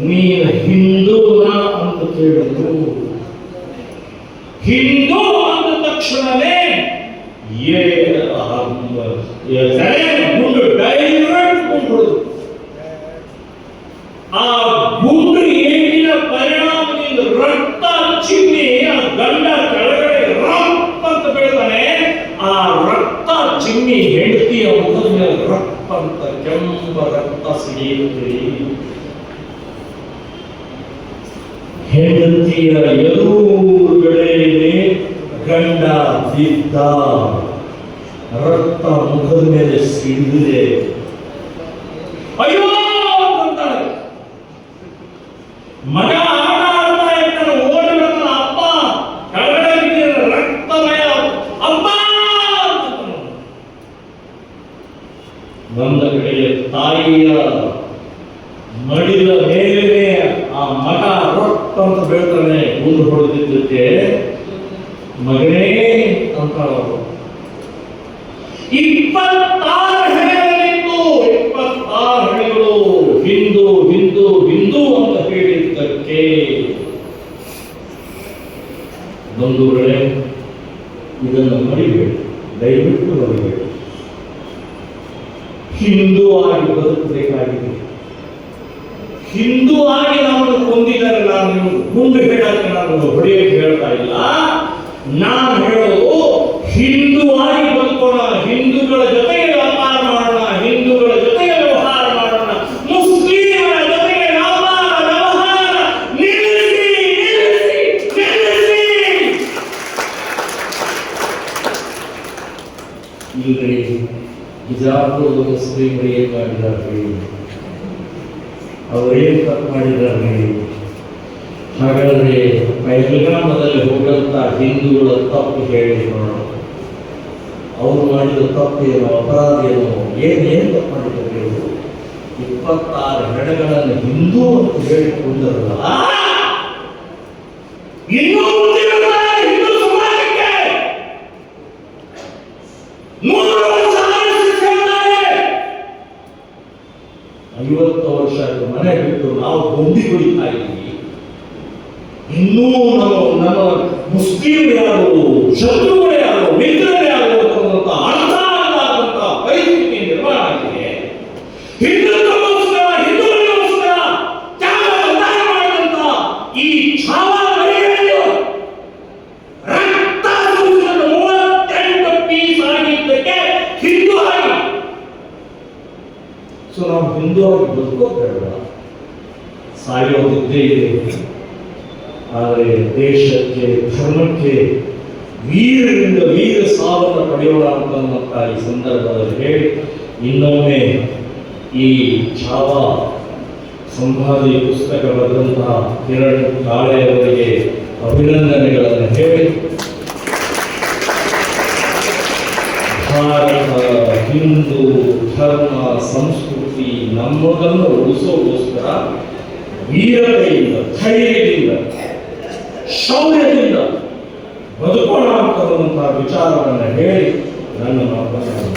ನೀನು ಹಿಂದೂನ ಅಂತ ಕೇಳಿದ್ರು. ಹಿಂದೂ ಅಂದ ತಕ್ಷಣವೇ ಗುಂಡು ಡೈರೆಕ್ಟ್ ಗುಂಡು. ಆ ಗುಂಡು ಏನಿನ ಪರಿಣಾಮದಿಂದ ರಕ್ತ ಚಿಮ್ಮಿ ಆ ಗಂಡ ಕೆಳಗಡೆ ರಪ್ಪ ಅಂತ ಬೆಳೆದಾನೆ. ಆ ರಕ್ತ ಚಿಮ್ಮಿ ಹೆಂಡತಿಯ ಮುಖದ ಮೇಲೆ ರಪ್ಪ ಅಂತ ಕೆಂಪ ರಕ್ತ ಸಿಡಿಯುತ್ತೆ. ಹೆಂಡತಿಯ ಎದುರುಗಡೆ ಗಂಡ ಬಿದ್ದ, ರಕ್ತ ಮುಖದ ಮೇಲೆ ಸಿಡಿದಿದೆ. ಅಯ್ಯೋ ಅಂತಾಳೆ. ಮಗ ಆಟ ಆಡ್ತಾ ಇರ್ತಾನೆ, ಓಡಿ ಬರ್ತಾನೆ, ಅಪ್ಪ ಕೆಳಗಡೆ ಬಿದ್ದಿರೋ ರಕ್ತಮಯ, ಅಪ್ಪ. ಒಂದು ಕಡೆಗೆ ತಾಯಿಯ ಮಡಿಲ ಮೇಲೆ ಆ ಮಗ ರಕ್ತ ಅಂತ ಬೀಳ್ತಾನೆ. ಗುಂಡು ಹೊಡೆದಿದ್ದಕ್ಕೆ ಮಗನೇ ಅಂತ 26 ಹೆಣೆಗಳಿತ್ತು. 26 ಹೆಣೆಗಳು ಹಿಂದೂ ಹಿಂದೂ ಹಿಂದೂ ಅಂತ ಹೇಳಿದ್ದಕ್ಕೆ. ಬಂಧುಗಳೇ, ಇದನ್ನು ಮರಿಬೇಡಿ, ದಯವಿಟ್ಟು ಮರಿಬೇಡಿ. ಹಿಂದೂ ಆಗಿ ಬದುಕಬೇಕಾಗಿದೆ. ಹಿಂದೂ ಆಗಿ ನಮ್ಮನ್ನು ಕೊಂದಿದ್ದಾರೆ. ನಾನು ಗುಂಡು ಹೇಳಕ್ಕೆ ನಾನು ಹೊಡೆಯಕ್ಕೆ ಹೇಳ್ತಾ ಇಲ್ಲ. ನಾನು ಹೇಳೋದು ಹಿಂದೂ ಆಗಿ ಬದುಕೋಣ, ಹಿಂದೂಗಳ ಜೊತೆಗೆ ವ್ಯಾಪಾರ ಮಾಡೋಣ, ಹಿಂದೂಗಳ ಜೊತೆಗೆ ವ್ಯವಹಾರ ಮಾಡೋಣ. ಮುಸ್ಲಿಮರ ಜೊತೆಗೆ ವ್ಯವಹಾರ ನಿಲ್ಲಿಸಿ ನಿಲ್ಲಿಸಿ ನಿಲ್ಲಿಸಿ. ಇಲ್ರಿ, ಬಿಜಾಪುರದ ಮುಸ್ಲಿಮರು ಏನ್ ಮಾಡಿದ್ದಾರೆ? ಅವರೇನು ತಪ್ಪು ಮಾಡಿದ್ದಾರೆ? ಹಾಗಾದ್ರೆ ಪಹಲ್ಗಾಮದಲ್ಲಿ ಹೋಗಂತ ಹಿಂದೂಗಳ ತಪ್ಪು ಹೇಳಿ ನೋಡೋಣ. ಅವ್ರು ಮಾಡಿದ ತಪ್ಪೇನೋ, ಅಪರಾಧ ಏನೋ, ಏನೇನು ತಪ್ಪು ಮಾಡಿದ್ದಾರೆ? 26 ಹೆಣಗಳನ್ನು ಹಿಂದೂ ಅಂತ ಹೇಳಿಕೊಂಡರಲ್ಲ. ಇನ್ನೂ ಹಿಂದೂ ಸಮಾಜಕ್ಕೆ 100 ವರ್ಷ ಆಯುಷ್ಯ, 50 ವರ್ಷ ಮನೆ ಬಿಟ್ಟು ನಾವು ಗೊಂಬಿ ಕುಡಿತಾ ಇದ್ದೀವಿ. ಇನ್ನೂ ನಮ್ಮ ಮುಸ್ಲಿಂ ಯಾರು, ಶತ್ರುಗಳು ಯಾರು, ಮಿತ್ರರು ಯಾರು ಅಂತ ಅರ್ಥ ಆಗದಂತ ಪರಿಸ್ಥಿತಿ ನಿರ್ಮಾಣ ಆಗಿದೆ. ಹಿಂದುತ್ವಗೋಸ್ಕರ, ಹಿಂದೂಗಳಿಗೋಸ್ಕರ ತ್ಯಾಗ ಮಾಡಿದಂತ ಈ ಛಾವ ಮರಿಗಳು ರಕ್ತ ಸುರಿಸಿದ 38 ಪೀಸ್ ಆಗಿದ್ದಕ್ಕೆ ಹಿಂದೂ ಆಗಿ. ಸೊ ನಾವು ಹಿಂದೂ ಆಗಿ ಬದುಕೋಬೇಡ, ಸಾಯೋದಿದ್ದೇ ಇದೆ. ಆದರೆ ದೇಶಕ್ಕೆ, ಧರ್ಮಕ್ಕೆ ವೀರರಿಂದ ವೀರ ಸಾವನ್ನು ಪಡೆಯೋಣ ಅಂತ ಈ ಸಂದರ್ಭದಲ್ಲಿ ಹೇಳಿ, ಇನ್ನೊಮ್ಮೆ ಈ ಛಾವ ಸಂವಾದಿ ಪುಸ್ತಕ ಬರೆದಂತಹ ಕಿರಣ್ ಕಾಳೆ ಅವರಿಗೆ ಅಭಿನಂದನೆಗಳನ್ನು ಹೇಳಿ, ಭಾರತ ಹಿಂದೂ ಧರ್ಮ ಸಂಸ್ಕೃತಿ ನಮ್ಮದನ್ನು ಉಳಿಸೋಗೋಸ್ಕರ ವೀರತೆಯಿಂದ, ಧೈರ್ಯದಿಂದ, ಶೌರ್ಯದಿಂದ ಬದುಕೋಣ ಅಂತಕ್ಕಂತಹ ವಿಚಾರವನ್ನು ಹೇಳಿ ನನ್ನ ಮಾತನ್ನು